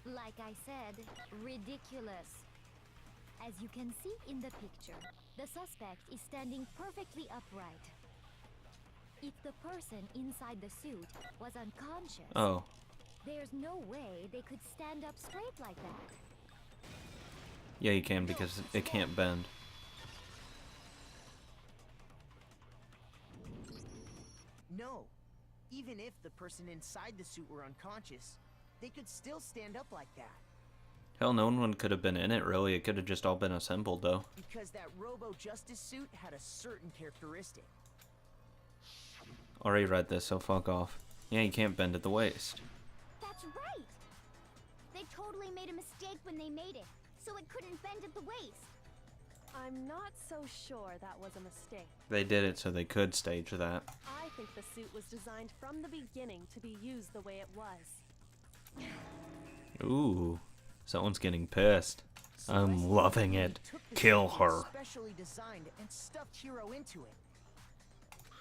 Like I said, ridiculous. As you can see in the picture, the suspect is standing perfectly upright. If the person inside the suit was unconscious, Oh. there's no way they could stand up straight like that. Yeah, you can because it can't bend. No. Even if the person inside the suit were unconscious, they could still stand up like that. Hell, no one could have been in it, really. It could have just all been assembled, though. Because that Robo-Justice suit had a certain characteristic. Already read this, so fuck off. Yeah, you can't bend at the waist. That's right! They totally made a mistake when they made it, so it couldn't bend at the waist. I'm not so sure that was a mistake. They did it so they could stage that. I think the suit was designed from the beginning to be used the way it was. Ooh, someone's getting pissed. I'm Celeste loving really it. took the Kill suit her. Specially designed and stuffed Hero into it.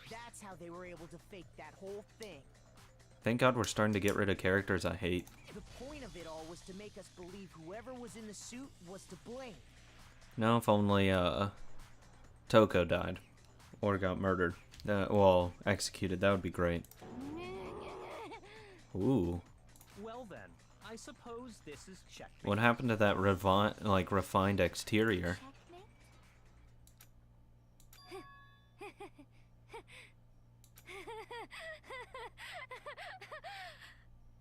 That's how they were able to fake that whole thing. Thank God we're starting to get rid of characters I hate. The point of it all was to make us believe whoever was in the suit was to blame. Now if only, Toko died. Or got murdered. Well, executed. That would be great. Ooh. Well then, I suppose this is checkmate. What happened to that refined exterior?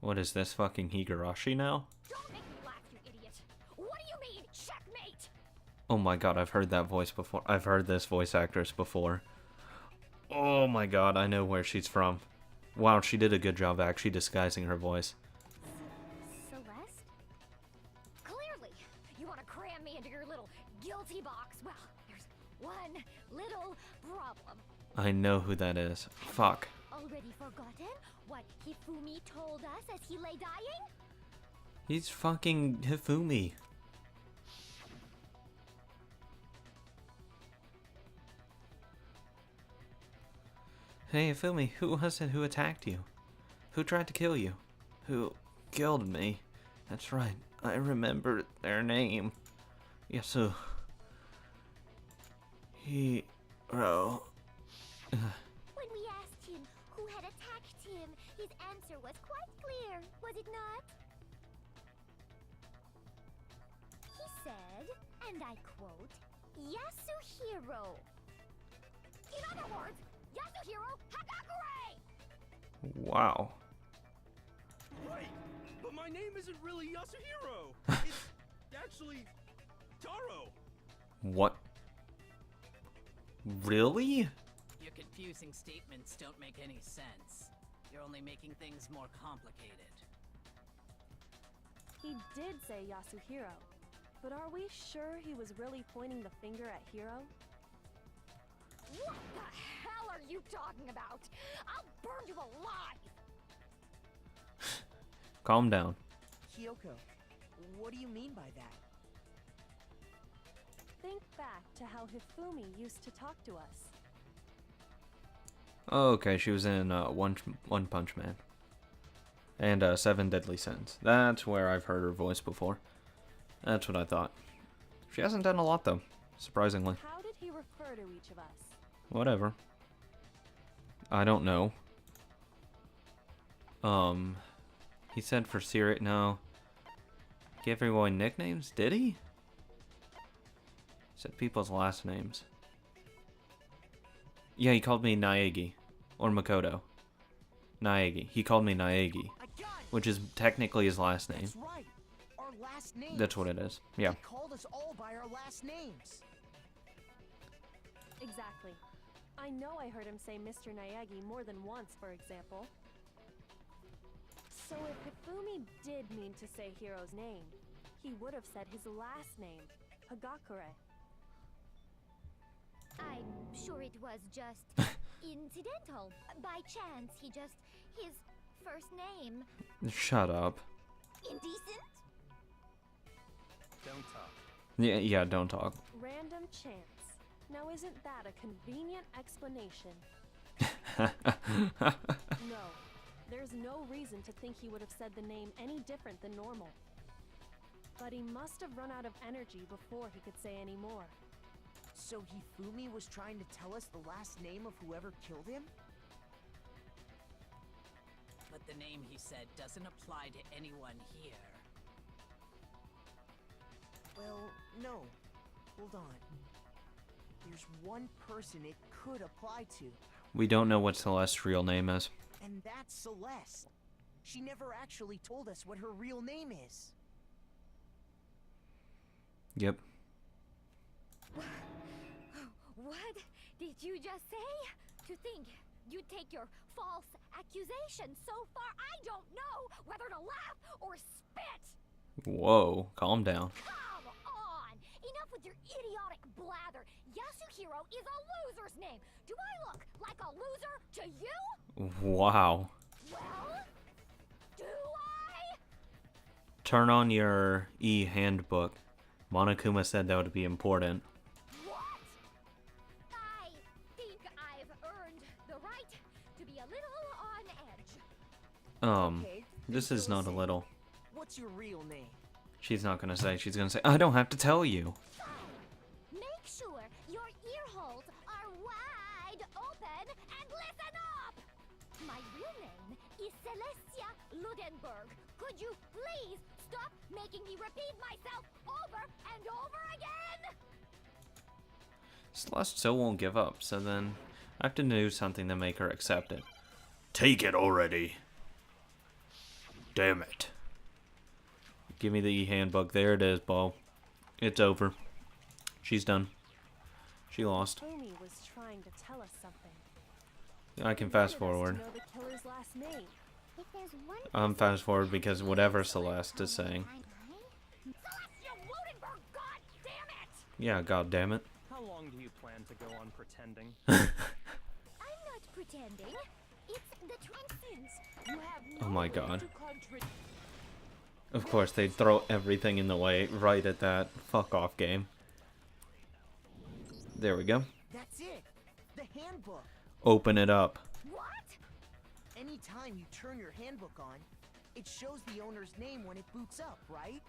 What is this, fucking Higurashi now? Don't make me laugh, you idiot. What do you mean, checkmate? Oh my god, I've heard that voice before. I've heard this voice actress before. Oh my god, I know where she's from. Wow, she did a good job actually disguising her voice. Celeste? Clearly, you want to cram me into your little guilty box. Well, there's one little problem. I know who that is. Fuck. Already forgotten what Hifumi told us as he lay dying? He's fucking Hifumi. Hey Hifumi, who was it who attacked you? Who tried to kill you? Who killed me? That's right, I remember their name. Yasu. Hiro. When we asked him who had attacked him, his answer was quite clear, was it not? He said, and I quote, Yasuhiro. In other words, Yasuhiro Hagakure! Wow. Right, but my name isn't really Yasuhiro. It's actually Taro. What? Really? Your confusing statements don't make any sense. You're only making things more complicated. He did say Yasuhiro, but are we sure he was really pointing the finger at Hiro? What the hell are you talking about? I'll burn you alive! Calm down. Kyoko, what do you mean by that? Think back to how Hifumi used to talk to us. Okay, she was in One Punch Man. And Seven Deadly Sins. That's where I've heard her voice before. That's what I thought. She hasn't done a lot though, surprisingly. How did he refer to each of us? Whatever. I don't know. He said for serious. No. Give everyone nicknames? Did he? Said people's last names. Yeah, he called me Naegi. Or Makoto. Naegi. He called me Naegi. Which is technically his last name. That's right. Our last names. That's what it is. Yeah. He called us all by our last names. Exactly. I know I heard him say Mr. Naegi more than once, for example. So if Hifumi did mean to say Hiro's name, he would have said his last name, Hagakure. I'm sure it was just incidental. By chance, his first name. Shut up. Indecent? Don't talk. Yeah, don't talk. Random chance. Now isn't that a convenient explanation? No. There's no reason to think he would have said the name any different than normal. But he must have run out of energy before he could say any more. So Hifumi was trying to tell us the last name of whoever killed him? But the name he said doesn't apply to anyone here. Well, no. Hold on. There's one person it could apply to. We don't know what Celeste's real name is. And that's Celeste. She never actually told us what her real name is. Yep. What did you just say? To think you'd take your false accusation so far, I don't know whether to laugh or spit! Whoa, calm down. Come on! Enough with your idiotic blather! Yasuhiro is a loser's name! Do I look like a loser to you? Wow. Well, do I? Turn on your e-handbook. Monokuma said that would be important. What? I think I've earned the right to be a little on edge. Okay, This then is fill not us a in. little. What's your real name? She's not gonna say. She's gonna say, I don't have to tell you. Make sure your ear holes are wide open and listen up! My real name is Celestia Ludenberg. Could you please stop making me repeat myself over and over again? Celeste still won't give up, so then I have to do something to make her accept it. Take it already. Damn it. Give me the e-handbook. There it is, Bo. It's over. She's done. She lost. Fumi was trying to tell us something. I can He fast wanted us forward. to know the killer's last name. If there's one I'm fast forward because whatever Celeste is saying. Celestia Ludenberg, god damn it! Yeah, god damn it. How long do you plan to go on pretending? I'm not pretending. It's the transcends. You have Oh my god. to contradict. Of course, they'd throw everything in the way right at that fuck off game. There we go. That's it. The handbook. Open it up. What? Anytime you turn your handbook on, it shows the owner's name when it boots up, right?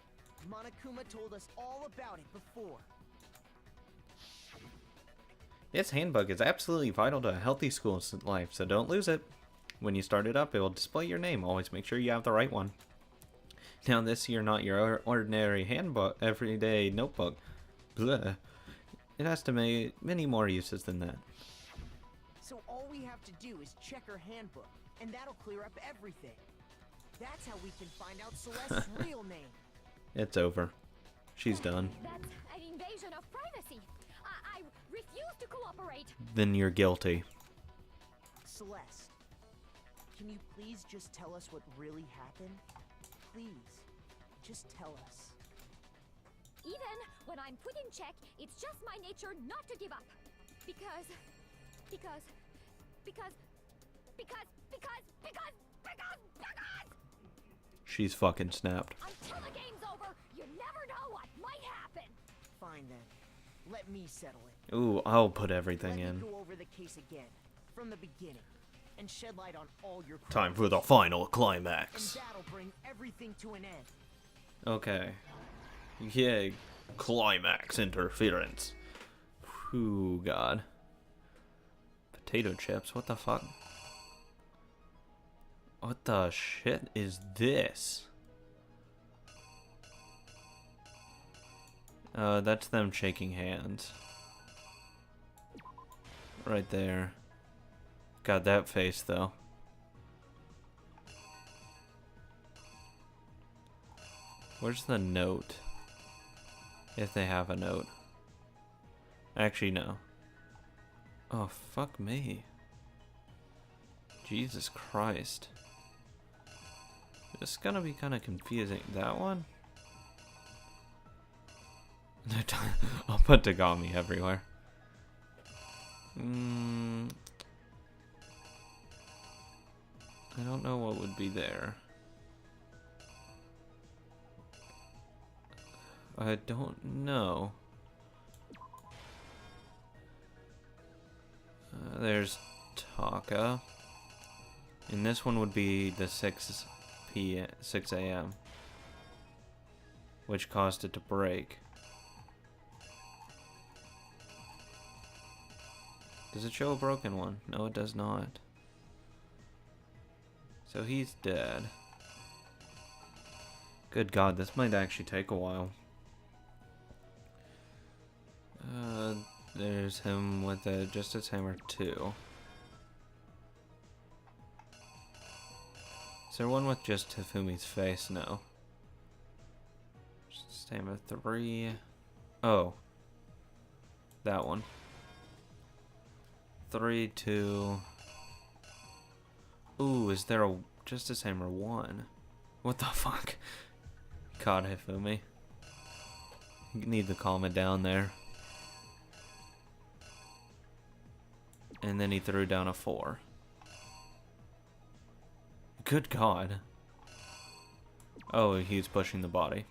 Monokuma told us all about it before. This handbook is absolutely vital to a healthy school life, so don't lose it. When you start it up, it will display your name. Always make sure you have the right one. Now, this here not your ordinary handbook, everyday notebook. Blah. It has to make many more uses than that. So all we have to do is check her handbook, and that'll clear up everything. That's how we can find out Celeste's real name. It's over. She's done. That's an invasion of privacy. I refuse to cooperate. Then you're guilty. Celeste, can you please just tell us what really happened? Please, just tell us. Even when I'm put in check, it's just my nature not to give up. Because... She's fucking snapped. Until the game's over, you never know what might happen. Fine then. Let me settle it. Ooh, I'll put everything Let in. me go over the case again, from the beginning, and shed light on all your crimes. Time for the final And climax. that'll bring everything to an end. Okay. Yay. Climax interference. Ooh, God. Potato chips, what the fuck? What the shit is this? That's them shaking hands. Right there. Got that face, though. Where's the note? If they have a note. Actually, no. Oh, fuck me. Jesus Christ. This is gonna be kind of confusing. That one? I'll put Tagami everywhere. I don't know what would be there. I don't know. There's Taka. And this one would be the 6 a.m. which caused it to break. Does it show a broken one? No, it does not. So he's dead. Good God, this might actually take a while. There's him with a Justice Hammer 2. Is there one with just Hifumi's face? No. Justice Hammer 3. Oh. That one. 3, 2. Ooh, is there a Justice Hammer 1? What the fuck? God, Hifumi. You need to calm it down there. And then he threw down a 4. Good God. Oh, he's pushing the body.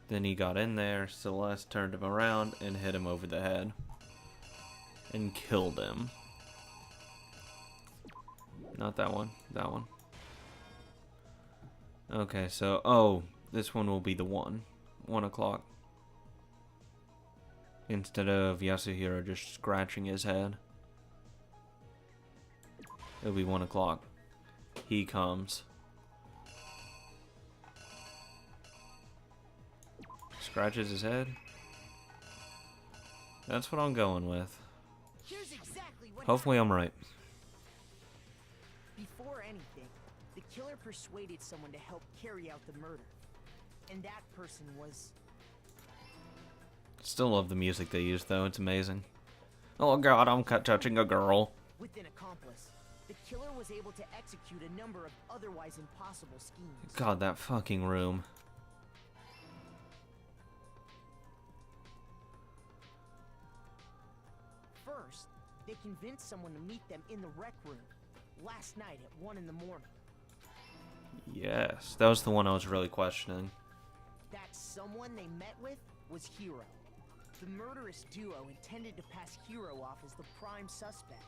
Then he got in there, Celeste turned him around and hit him over the head. And killed him. Not that one, that one. Okay, so, oh, this one will be the 1 o'clock. Instead of Yasuhiro just scratching his head. It'll be 1 o'clock. He comes. Scratches his head. That's what I'm going with. Here's exactly what Hopefully I'm right. Before anything, the killer persuaded someone to help carry out the murder. And that person was... Still love the music they use though, it's amazing. Oh god, I'm touching a girl. With an accomplice, the killer was able to execute a number of otherwise impossible schemes. God, that fucking room. First, they convinced someone to meet them in the rec room last night at 1 in the morning. Yes, that was the one I was really questioning. That someone they met with was Hiro. The murderous duo intended to pass Hiro off as the prime suspect.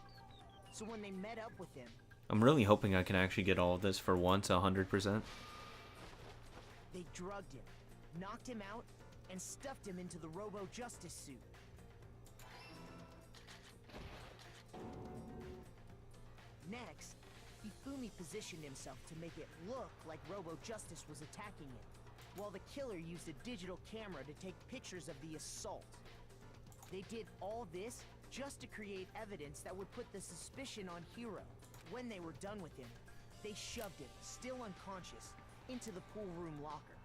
So when they met up with him, I'm really hoping I can actually get all of this for once, 100%. they drugged him, knocked him out, and stuffed him into the Robo-Justice suit. Next, Hifumi positioned himself to make it look like Robo-Justice was attacking him, while the killer used a digital camera to take pictures of the assault. They did all this just to create evidence that would put the suspicion on Hiro. When they were done with him, they shoved him, still unconscious, into the pool room locker.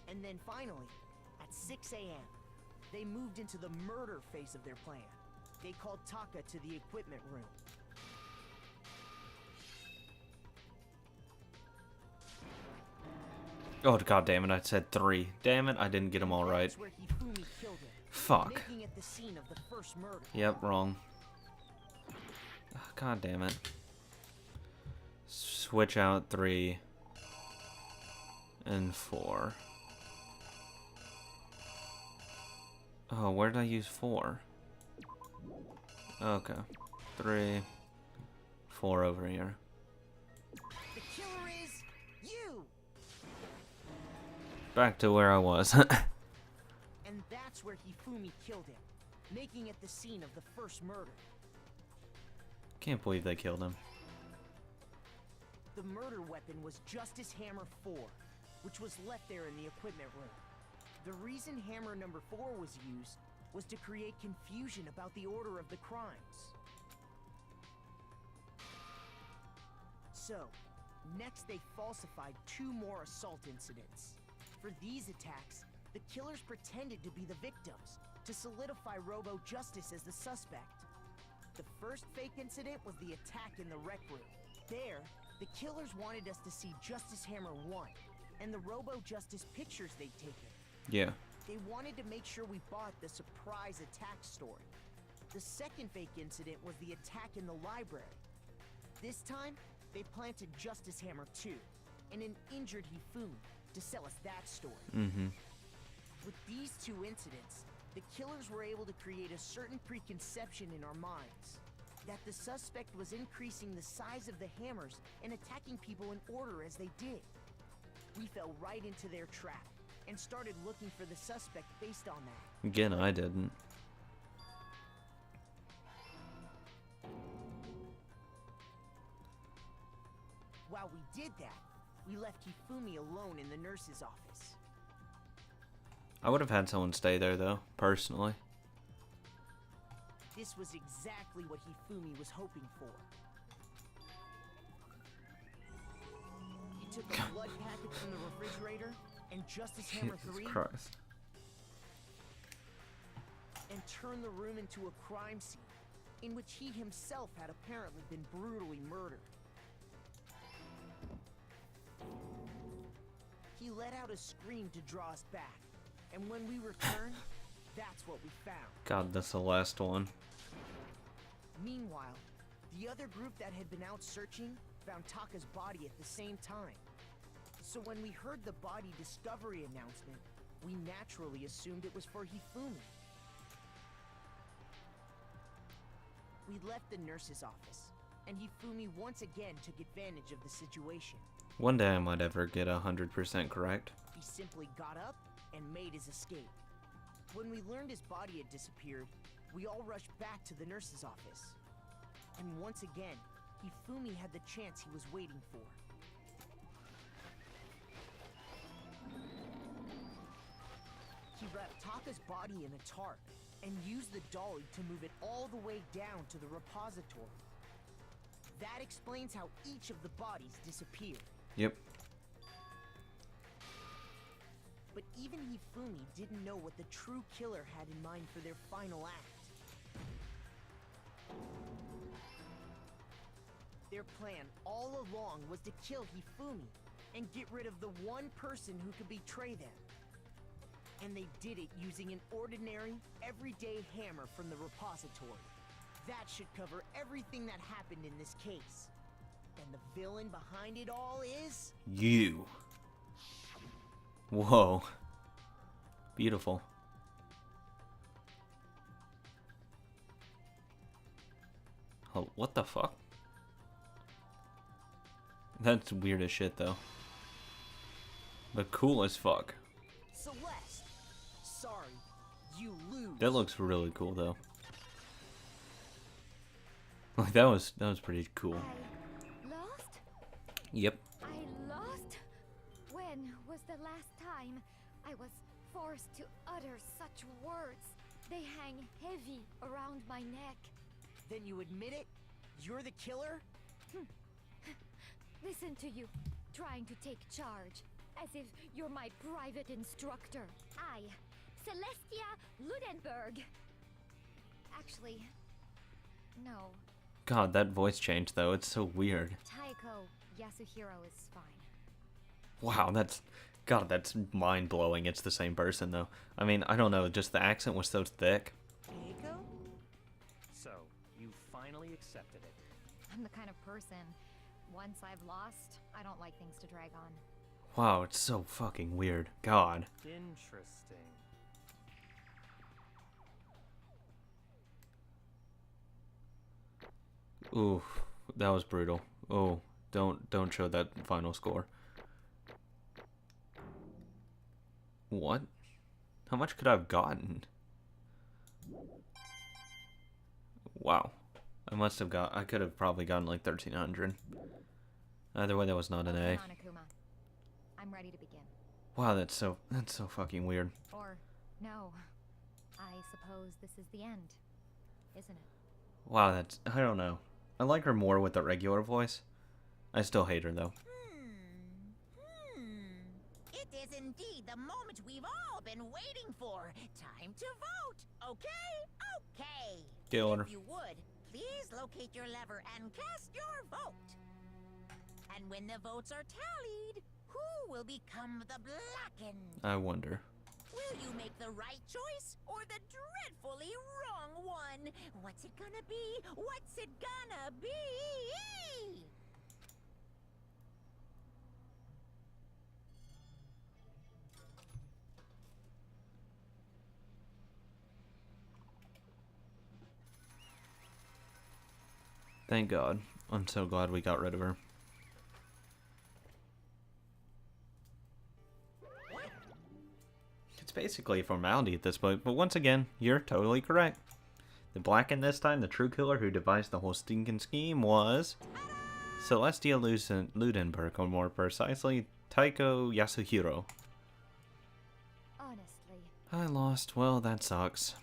And then finally, at 6 a.m., they moved into the murder phase of their plan. They called Taka to the equipment room. Oh god damn it, I said 3. Damn it, I didn't get them all right. That's where Hifumi killed him, Fuck. making it the scene of the first murder. Yep, wrong. God damn it. Switch out 3 and 4. Oh, where did I use 4? Okay. 3, 4 over here. The killer is you! Back to where I was. And that's where Hifumi killed him, making it the scene of the first murder. Can't believe they killed him. The murder weapon was Justice Hammer 4, which was left there in the equipment room. The reason Hammer number 4 was used was to create confusion about the order of the crimes. So, next they falsified 2 more assault incidents. For these attacks, the killers pretended to be the victims, to solidify Robo-Justice as the suspect. The first fake incident was the attack in the rec room. There, the killers wanted us to see Justice Hammer 1, and the Robo-Justice pictures they'd taken. Yeah. They wanted to make sure we bought the surprise attack story. The second fake incident was the attack in the library. This time, they planted Justice Hammer 2, and an injured Hifumi, to sell us that story. Mm-hmm. With these 2 incidents, the killers were able to create a certain preconception in our minds. That the suspect was increasing the size of the hammers and attacking people in order as they did. We fell right into their trap, and started looking for the suspect based on that. Again, I didn't. While we did that, we left Hifumi alone in the nurse's office. I would have had someone stay there though, personally. This was exactly what Hifumi was hoping for. He took a blood packet from the refrigerator and Justice Hammer 3 Christ. and turned the room into a crime scene in which he himself had apparently been brutally murdered. He let out a scream to draw us back, and when we returned, that's what we found. God, the Celeste one. Meanwhile, the other group that had been out searching found Taka's body at the same time. So when we heard the body discovery announcement, we naturally assumed it was for Hifumi. We left the nurse's office, and Hifumi once again took advantage of the situation. One day I might ever get 100% correct. He simply got up and made his escape. When we learned his body had disappeared, we all rushed back to the nurse's office. And once again, Hifumi had the chance he was waiting for. He wrapped Taka's body in a tarp and used the dolly to move it all the way down to the repository. That explains how each of the bodies disappeared. Yep. But even Hifumi didn't know what the true killer had in mind for their final act. Their plan all along was to kill Hifumi and get rid of the one person who could betray them. And they did it using an ordinary, everyday hammer from the repository. That should cover everything that happened in this case. And the villain behind it all is... You. Whoa. Beautiful. Oh, what the fuck? That's weird as shit, though. But cool as fuck. Celeste! Sorry, you lose. That looks really cool, though. Like, that was pretty cool. I lost? Yep. I lost? When was the last time I was forced to utter such words? They hang heavy around my neck. Then you admit it? You're the killer? Listen to you, trying to take charge, as if you're my private instructor. I, Celestia Ludenberg. Actually, no. God, that voice change, though, it's so weird. Taiko Yasuhiro is fine. Wow, that's mind-blowing. It's the same person, though. I mean, I don't know, just the accent was so thick. Taiko? So, you finally accepted it. I'm the kind of person, once I've lost, I don't like things to drag on. Wow, it's so fucking weird. God. Interesting. Ooh, that was brutal. Oh, don't show that final score. What? How much could I have gotten? Wow. I could have probably gotten like 1,300. Either way, that was not an A. Come on, Akuma. I'm ready to begin. Wow, that's so fucking weird. Or, no. I suppose this is the end, isn't it? Wow, I don't know. I like her more with the regular voice. I still hate her, though. It is indeed the moment we've all been waiting for. Time to vote. Okay? Okay. Kill her. If you would, please locate your lever and cast your vote. And when the votes are tallied, who will become the Blackened? I wonder. Will you make the right choice or the dreadfully wrong one? What's it gonna be? What's it gonna be? Thank God. I'm so glad we got rid of her. It's basically a formality at this point, but once again, you're totally correct. The Blackened this time, the true killer who devised the whole stinking scheme was Celestia Ludenberg, or more precisely, Taiko Yasuhiro. Honestly. I lost. Well, that sucks.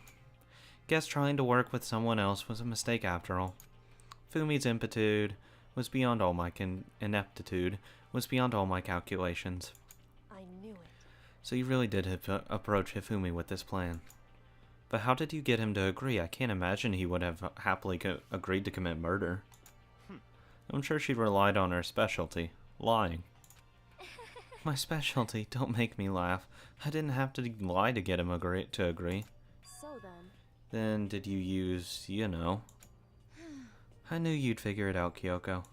Guess trying to work with someone else was a mistake after all. Fumi's ineptitude was beyond all my calculations. I knew it. So you really did approach Hifumi with this plan. But how did you get him to agree? I can't imagine he would have happily agreed to commit murder. I'm sure she relied on her specialty, lying. My specialty? Don't make me laugh. I didn't have to lie to get him to agree. So then... Then did you use, I knew you'd figure it out, Kyoko.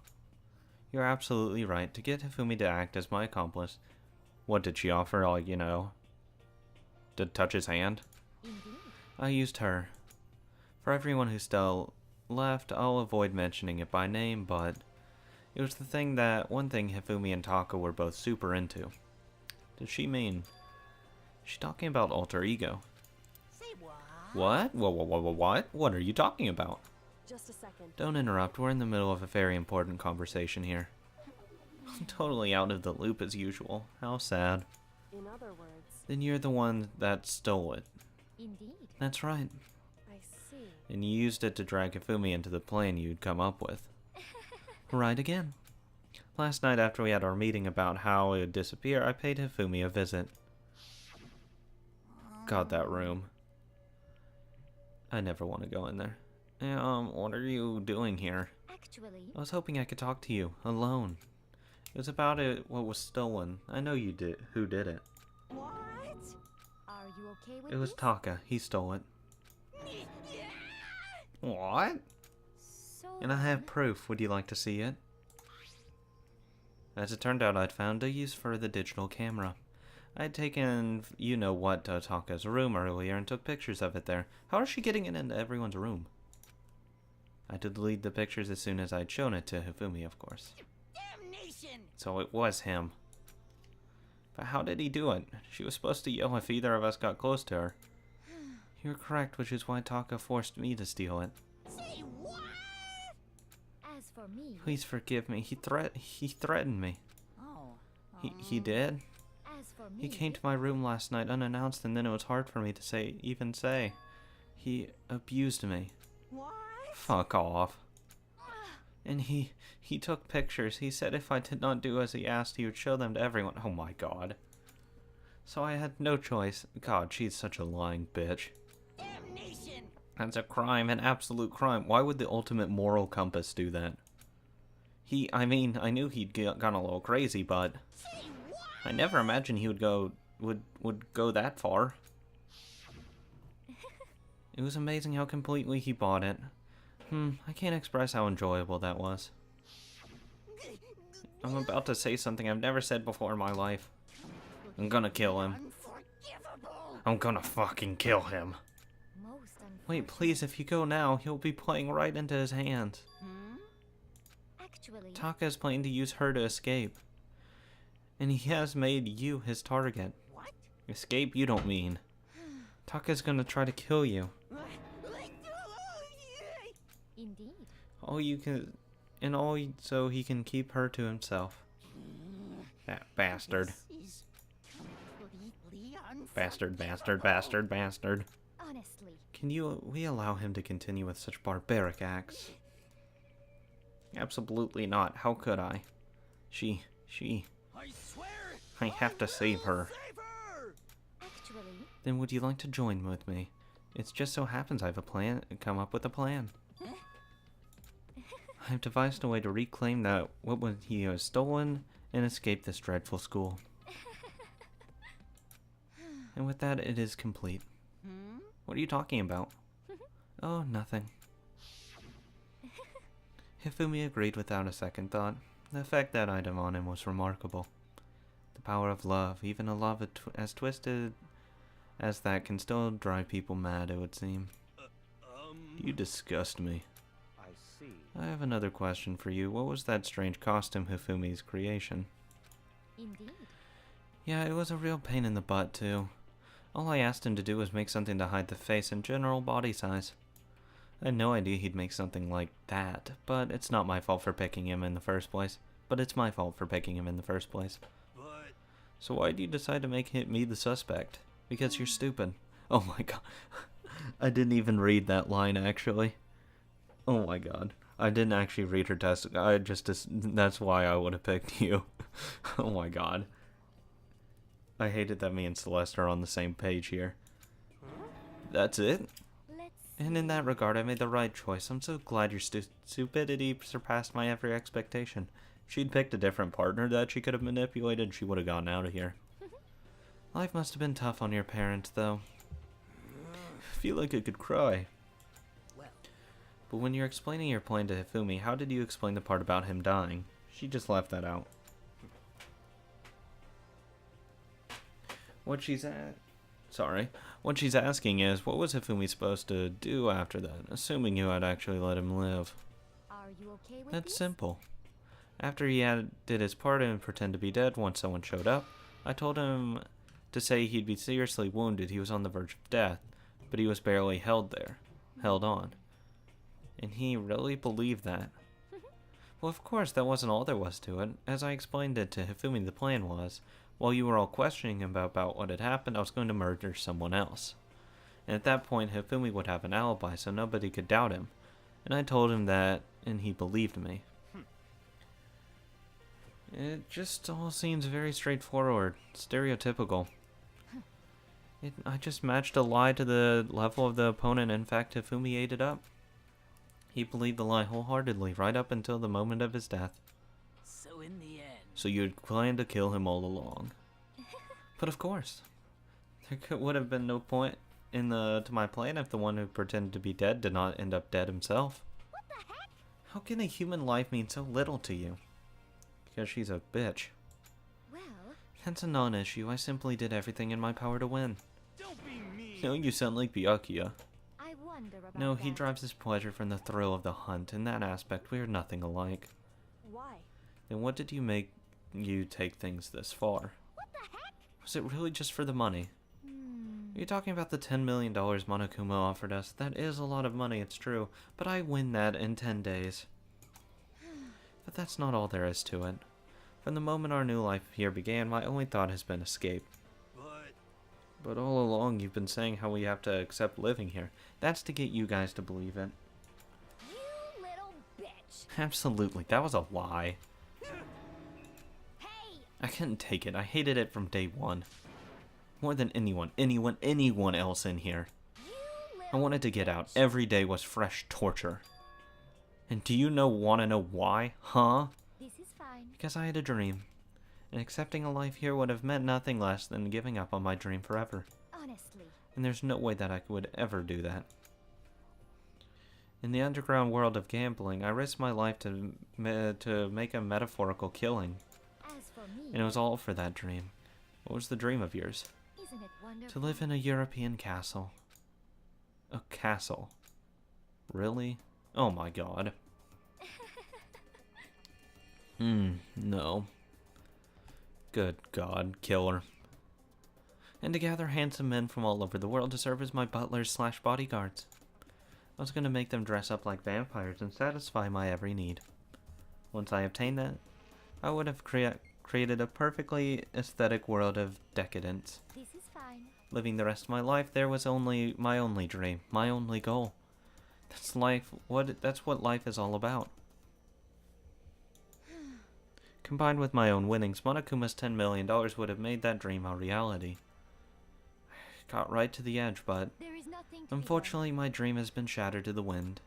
You're absolutely right. To get Hifumi to act as my accomplice. What did she offer? Like, you know, to touch his hand? Indeed. I used her. For everyone who's still left, I'll avoid mentioning it by name, but it was one thing Hifumi and Taka were both super into. Does she mean? She's talking about alter ego. Say what? What? What? What are you talking about? Just a second. Don't interrupt, we're in the middle of a very important conversation here. I'm totally out of the loop as usual. How sad. In other words, Then you're the one that stole it. Indeed. That's right. I see. And you used it to drag Hifumi into the plan you'd come up with. Right again. Last night after we had our meeting about how it would disappear, I paid Hifumi a visit. God, that room. I never want to go in there. What are you doing here? Actually, I was hoping I could talk to you, alone. It was about what was stolen. I know you did. Who did it? What? are you okay with It was this? Taka. He stole it. What? So And I have then, proof. Would you like to see it? As it turned out, I'd found a use for the digital camera. I'd taken, you know what, to Taka's room earlier and took pictures of it there. How is she getting it into everyone's room? I had to delete the pictures as soon as I'd shown it to Hifumi, of course. Damnation! So it was him. But how did he do it? She was supposed to yell if either of us got close to her. You're correct, which is why Taka forced me to steal it. Say what? as for me, Please forgive me. He threatened me. Oh. He did? as for me, He came to my room last night unannounced, and then it was hard for me to even say. He abused me. What? Fuck off. And he took pictures. He said if I did not do as he asked, he would show them to everyone. Oh my god. So I had no choice. God, she's such a lying bitch. Damnation! That's a crime, an absolute crime. Why would the ultimate moral compass do that? I knew he'd gone a little crazy, but Say what? I never imagined he would go that far. It was amazing how completely he bought it. I can't express how enjoyable that was. I'm about to say something I've never said before in my life. I'm gonna kill him. Unforgivable! I'm gonna fucking kill him. most Wait, please, if you go now, he'll be playing right into his hands. actually, Taka is planning to use her to escape. And he has made you his target. What? Escape, you don't mean. Taka's gonna try to kill you. indeed. So he can keep her to himself. That bastard. This is completely Bastard. Honestly, Can we allow him to continue with such barbaric acts? Absolutely not. How could I? She. I swear! I have to save her. Save her! actually, Then would you like to join with me? It just so happens I have come up with a plan. I've devised a way to reclaim what he has stolen and escape this dreadful school. And with that, it is complete. What are you talking about? Oh, nothing. Hifumi agreed without a second thought. The effect that item on him was remarkable. The power of love, even a love as twisted as that, can still drive people mad, it would seem. You disgust me. I see. I have another question for you. What was that strange costume Hifumi's creation? indeed. Yeah, it was a real pain in the butt, too. All I asked him to do was make something to hide the face and general body size. I had no idea he'd make something like that, but it's not my fault for picking him in the first place. But it's my fault for picking him in the first place. But So why did you decide to make me the suspect? Because you're stupid. Oh my god. I didn't even read that line, actually. Oh my god. I didn't actually read her test. That's why I would have picked you. Oh my god. I hated that me and Celeste are on the same page here. That's it? Let's And in that regard, I made the right choice. I'm so glad your stupidity surpassed my every expectation. If she'd picked a different partner that she could have manipulated, she would have gotten out of here. Life must have been tough on your parents, though. I feel like I could cry. Well, But when you're explaining your plan to Hifumi, how did you explain the part about him dying? She just left that out. What she's asking is, what was Hifumi supposed to do after that, assuming you had actually let him live? Are you okay with That's this? simple. After he did his part and pretend to be dead once someone showed up, I told him to say he'd be seriously wounded, he was on the verge of death, but he was barely held on. And he really believed that. Well, of course, that wasn't all there was to it. As I explained it to Hifumi, the plan was, while you were all questioning him about what had happened, I was going to murder someone else. And at that point, Hifumi would have an alibi, so nobody could doubt him. And I told him that, and he believed me. It just all seems very straightforward, stereotypical. I just matched a lie to the level of the opponent. In fact, Hifumi ate it up. He believed the lie wholeheartedly, right up until the moment of his death. So in the end... So you had planned to kill him all along. But of course. There would have been no point to my plan if the one who pretended to be dead did not end up dead himself. What the heck? How can a human life mean so little to you? Because she's a bitch. Well, That's a non-issue. I simply did everything in my power to win. Don't be mean. No, you sound like Byakuya. I wonder about No, he that. derives his pleasure from the thrill of the hunt. In that aspect, we are nothing alike. Why? Then what did you make you take things this far? What the heck? Was it really just for the money? Are you talking about the $10 million Monokuma offered us? That is a lot of money, it's true, but I win that in 10 days. But that's not all there is to it. From the moment our new life here began, my only thought has been escape. But all along you've been saying how we have to accept living here. That's to get you guys to believe it. You little bitch. Absolutely, that was a lie. Hey! I couldn't take it. I hated it from day one. More than anyone else in here. I wanted to get out. Every day was fresh torture. And do you want to know why? Huh? This is fine. Because I had a dream. And accepting a life here would have meant nothing less than giving up on my dream forever. Honestly. And there's no way that I would ever do that. In the underground world of gambling, I risked my life to make a metaphorical killing. As for me, And it was all for that dream. What was the dream of yours? isn't it wonderful? To live in a European castle. A castle? Really? Oh my god. No. Good god, killer. And to gather handsome men from all over the world to serve as my butlers / bodyguards. I was gonna make them dress up like vampires and satisfy my every need. Once I obtained that, I would have created a perfectly aesthetic world of decadence. This is fine. Living the rest of my life there was only my only dream, my only goal. That's what life is all about. Combined with my own winnings, Monokuma's $10 million would have made that dream a reality. Got right to the edge, but There is nothing to be unfortunately my dream has been scattered to the wind.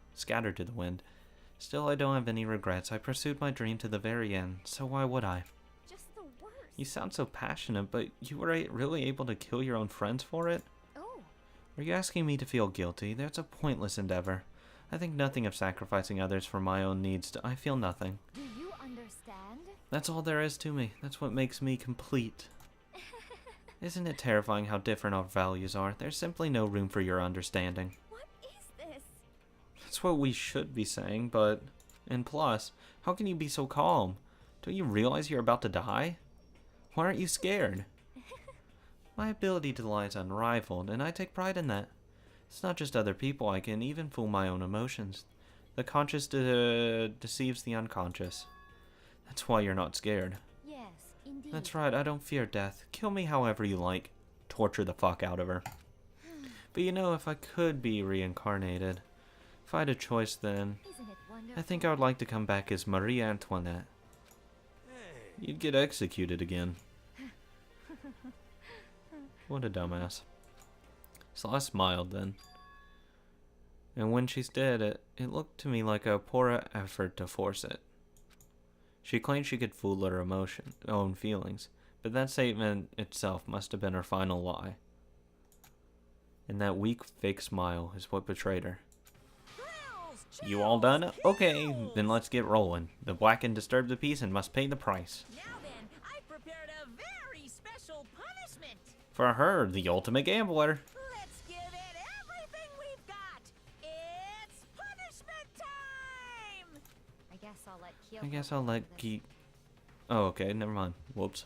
Still, I don't have any regrets. I pursued my dream to the very end, so why would I? done. Just the worst. You sound so passionate, but you were really able to kill your own friends for it? Oh, Are you asking me to feel guilty? That's a pointless endeavor. I think nothing of sacrificing others for my own needs. I feel nothing. do you understand? That's all there is to me. That's what makes me complete. Isn't it terrifying how different our values are? There's simply no room for your understanding. What is this? That's what we should be saying, but... And plus, how can you be so calm? Don't you realize you're about to die? Why aren't you scared? My ability to lie is unrivaled, and I take pride in that. It's not just other people, I can even fool my own emotions. The conscious deceives the unconscious. That's why you're not scared. Yes, indeed. That's right, I don't fear death. Kill me however you like. Torture the fuck out of her. But if I could be reincarnated, if I had a choice then, Isn't it wonderful? I think I would like to come back as Marie Antoinette. You'd get executed again. What a dumbass. So I smiled then. And when she's dead, it looked to me like a poor effort to force it. She claimed she could fool her own feelings, but that statement itself must have been her final lie. And that weak, fake smile is what betrayed her. Thrills, You all done? Okay, then let's get rolling. The black can disturb the peace and must pay the price. Now then, I prepared a very special punishment. For her, the ultimate gambler. Let's give it everything we've got. It's punishment time. I guess I'll let Kyo. I guess I'll let Ki... Oh, okay, never mind. Whoops.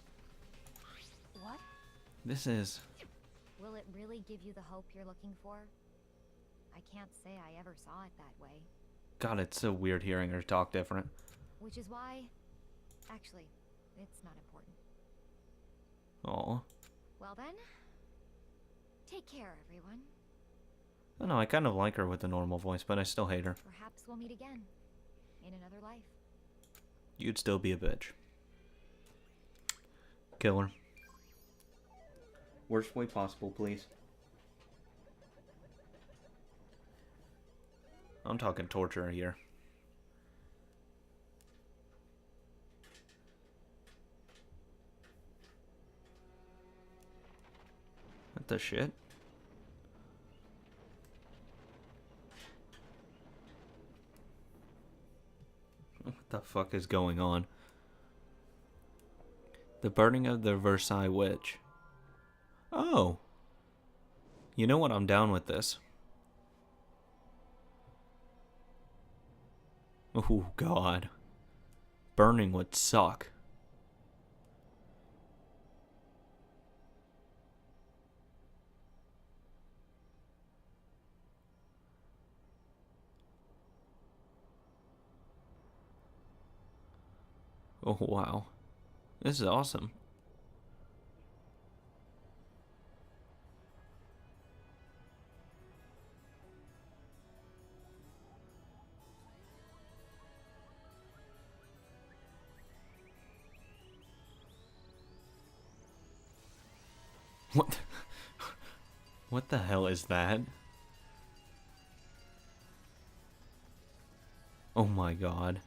What? This is... Will it really give you the hope you're looking for? I can't say I ever saw it that way. God, it's so weird hearing her talk different. Which is why... Actually, it's not important. Aw. Well then... Take care, everyone. I know, I kind of like her with the normal voice, but I still hate her. Perhaps we'll meet again. In another life. You'd still be a bitch. Kill her. Worst way possible, please. I'm talking torture here. What the shit? What the fuck is going on? The burning of the Versailles Witch. Oh. You know what? I'm down with this. Oh, God. Burning would suck. Oh, wow. This is awesome. What? What the hell is that? Oh my God.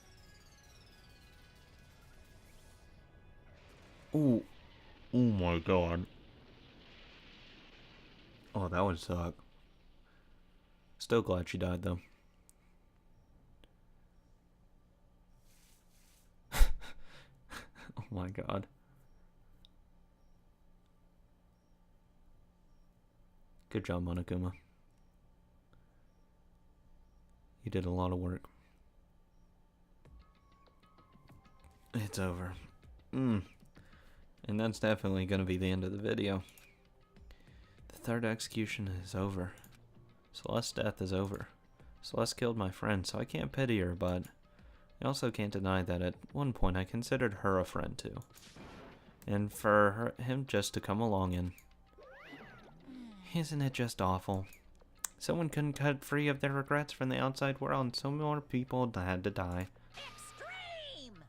Oh. Oh my God. Oh, that would suck. Still glad she died though. Oh my God. Good job, Monokuma. You did a lot of work. It's over. And that's definitely going to be the end of the video. The third execution is over. Celeste's death is over. Celeste killed my friend, so I can't pity her, but I also can't deny that at one point I considered her a friend too. And for him just to come along and... Isn't it just awful? Someone couldn't cut free of their regrets from the outside world, and so more people had to die. Extreme!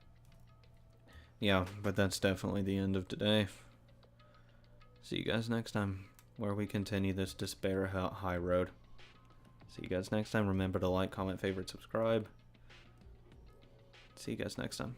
Yeah, but that's definitely the end of today. See you guys next time, where we continue this despair high road. See you guys next time. Remember to like, comment, favorite, subscribe. See you guys next time.